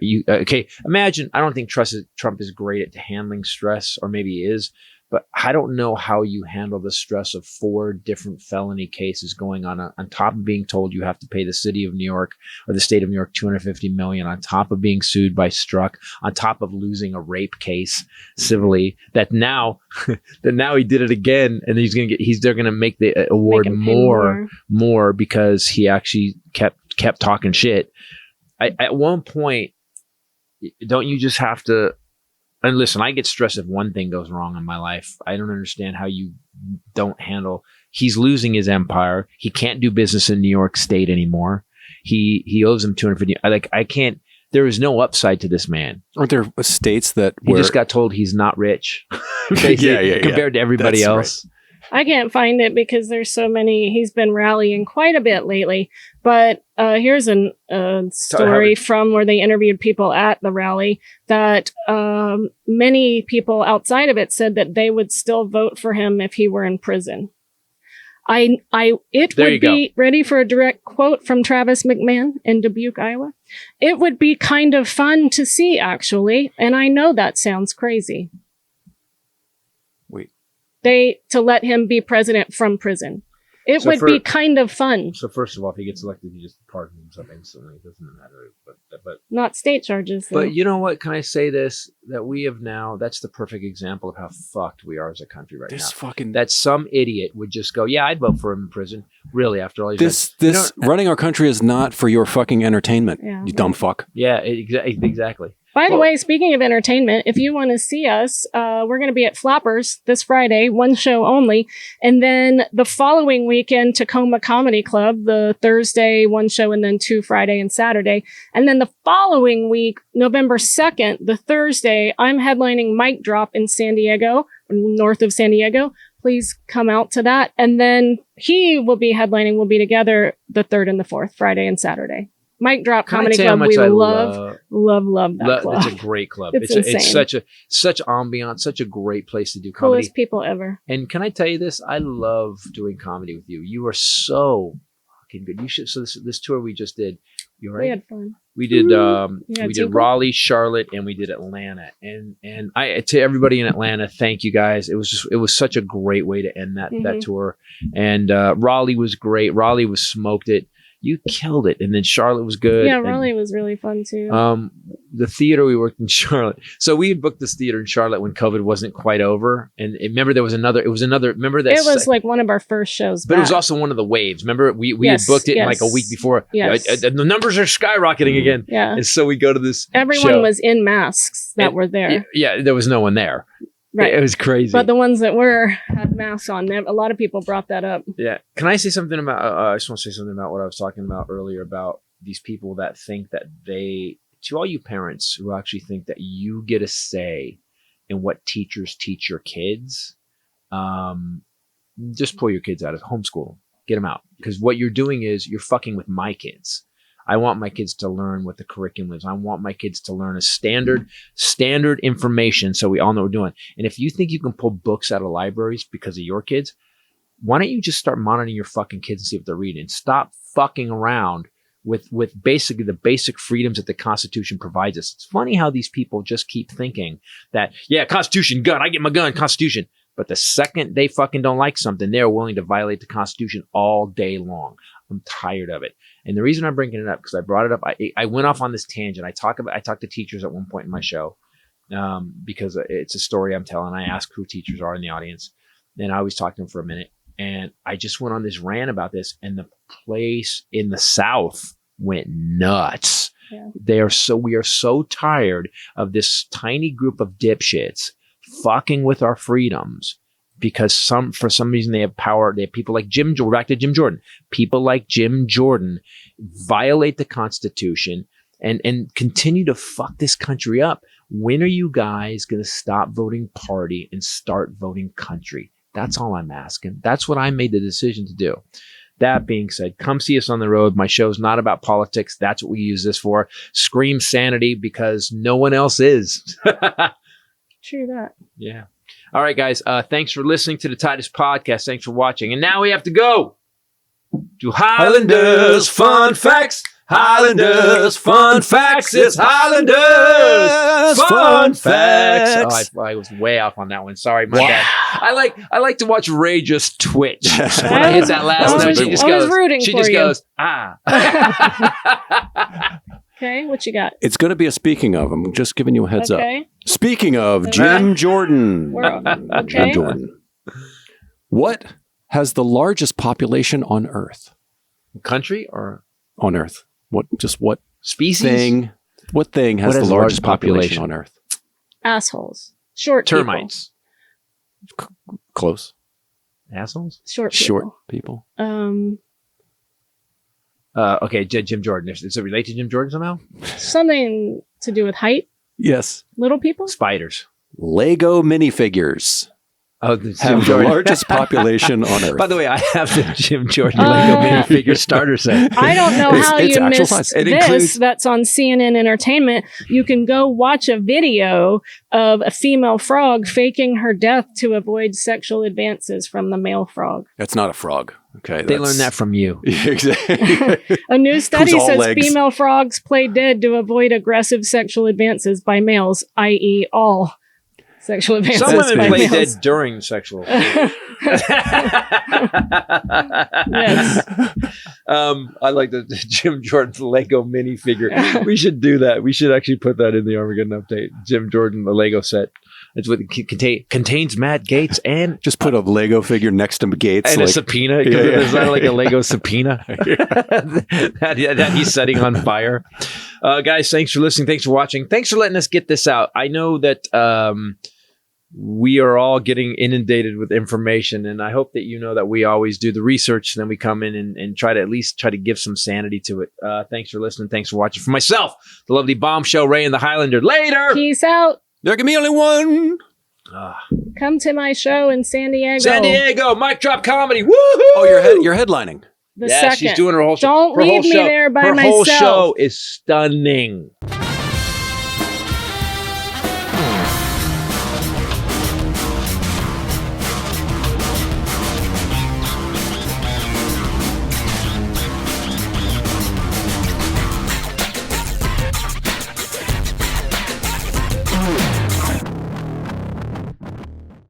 Imagine, I don't think Trump is great at handling stress, or maybe he is, but I don't know how you handle the stress of 4 different felony cases going on top of being told you have to pay the city of New York or the state of New York $250 million, on top of being sued by Strzok, on top of losing a rape case civilly. That now he did it again, and they're gonna make the award more because he actually kept talking shit. At one point, don't you just have to? And listen, I get stressed if one thing goes wrong in my life. I don't understand how you don't handle. He's losing his empire. He can't do business in New York State anymore. He owes him 250. I can't. There is no upside to this man. Aren't there states that he just got told he's not rich? Compared to everybody else. Right. I can't find it because there's so many. He's been rallying quite a bit lately. But here's a story from where they interviewed people at the rally that many people outside of it said that they would still vote for him if he were in prison. It would be ready for a direct quote from Travis McMahon in Dubuque, Iowa. It would be kind of fun to see, actually. And I know that sounds crazy. To let him be president from prison. It would be kind of fun. So first of all, if he gets elected, he just pardons himself instantly. It doesn't matter. But not state charges. Though. But you know what? Can I say this? That we have now, that's the perfect example of how fucked we are as a country right now. That some idiot would just go, yeah, I'd vote for him in prison. Really, after all he's done. Running our country is not for your fucking entertainment, you dumb fuck. Yeah, exactly. By the way, speaking of entertainment, if you want to see us, we're going to be at Flappers this Friday, one show only. And then the following weekend, Tacoma Comedy Club, the Thursday, one show, and then 2 Friday and Saturday. And then the following week, November 2nd, the Thursday, I'm headlining Mic Drop in San Diego, north of San Diego. Please come out to that. And then he will be headlining. We'll be together the 3rd and the 4th, Friday and Saturday. Mic Drop Comedy Club. We love that club. It's a great club. It's such ambiance, such a great place to do comedy. Coolest people ever. And can I tell you this? I love doing comedy with you. You are so fucking good. You should. So this tour we just did. You right? We had fun. We did. We did Raleigh, Charlotte, and we did Atlanta. And I to everybody in Atlanta, thank you guys. It was such a great way to end that tour. And Raleigh was great. Raleigh was smoked it. You killed it. And then Charlotte was good. Yeah, Raleigh was really fun too. The theater we worked in Charlotte. So we had booked this theater in Charlotte when COVID wasn't quite over. And remember it was another, remember that? It was like one of our first shows. But it was also one of the waves. Remember we had booked it like a week before. Yes. The numbers are skyrocketing again. Yeah. And so we go to this Everyone show. was in masks that were there. Yeah, there was no one there. Right. It was crazy. But the ones that had masks on, a lot of people brought that up. Yeah. Can I say something about, I just want to say something about what I was talking about earlier about these people that think that to all you parents who actually think that you get a say in what teachers teach your kids, just pull your kids out of homeschool, get them out. Because what you're doing is you're fucking with my kids. I want my kids to learn what the curriculum is. I want my kids to learn a standard information so we all know what we're doing. And if you think you can pull books out of libraries because of your kids, why don't you just start monitoring your fucking kids and see what they're reading? Stop fucking around with basically the basic freedoms that the Constitution provides us. It's funny how these people just keep thinking that, yeah, Constitution, gun, I get my gun, Constitution. But the second they fucking don't like something, they're willing to violate the Constitution all day long. I'm tired of it. And the reason I'm bringing it up, because I brought it up, I went off on this tangent. I talked to teachers at one point in my show because it's a story I'm telling. I ask who teachers are in the audience. And I always talk to them for a minute. And I just went on this rant about this. And the place in the South went nuts. Yeah. We are so tired of this tiny group of dipshits fucking with our freedoms because for some reason they have power. They have people like Jim Jordan. Back to Jim Jordan. People like Jim Jordan violate the Constitution and continue to fuck this country up. When are you guys going to stop voting party and start voting country? That's all I'm asking. That's what I made the decision to do. That being said, come see us on the road. My show's not about politics. That's what we use this for. Scream sanity because no one else is. True that. Yeah. All right, guys. Thanks for listening to the Titus Podcast. Thanks for watching. And now we have to go to Highlanders Fun Facts. Highlanders Fun Facts. It's Highlanders Fun Facts. Oh, I was way off on that one. Sorry, my bad. I like to watch Ray just twitch. When I hit that last note, she just goes, ah. Okay, what you got? It's going to be a speaking of. I'm just giving you a heads up. Speaking of Jim Jordan. Jim Jordan. What has the largest population on Earth? Country or? On Earth. What species? What thing has the largest population on Earth? Assholes. Short termites. Close. Assholes? Short people. Okay, Jim Jordan. Does it relate to Jim Jordan somehow? Something to do with height? Yes. Little people? Spiders. Lego minifigures. Have the largest population on Earth. By the way, I have the Jim Jordan Lego minifigure starter set. I don't know how you missed this. That's on CNN Entertainment. You can go watch a video of a female frog faking her death to avoid sexual advances from the male frog. That's not a frog. Okay, they learned that from you. Exactly. A new study says female frogs play dead to avoid aggressive sexual advances by males, i.e. all sexual advances. Some women play dead during sexual. Yes. I like the Jim Jordan Lego minifigure. We should do that. We should actually put that in the Armageddon update. Jim Jordan, the Lego set. It's what contains Matt Gaetz and just put a Lego figure next to Gaetz and a subpoena. Is that like a Lego subpoena that he's setting on fire? Guys, thanks for listening. Thanks for watching. Thanks for letting us get this out. I know that we are all getting inundated with information, and I hope that you know that we always do the research, and then we come in and try to give some sanity to it. Thanks for listening. Thanks for watching. For myself, the lovely Bombshell Ray and the Highlander. Later. Peace out. There can be only one. Come to my show in San Diego. San Diego, Mic Drop Comedy. Woohoo! Oh, you're headlining. The second. She's doing her whole show. Don't leave me there by myself. Her whole show is stunning.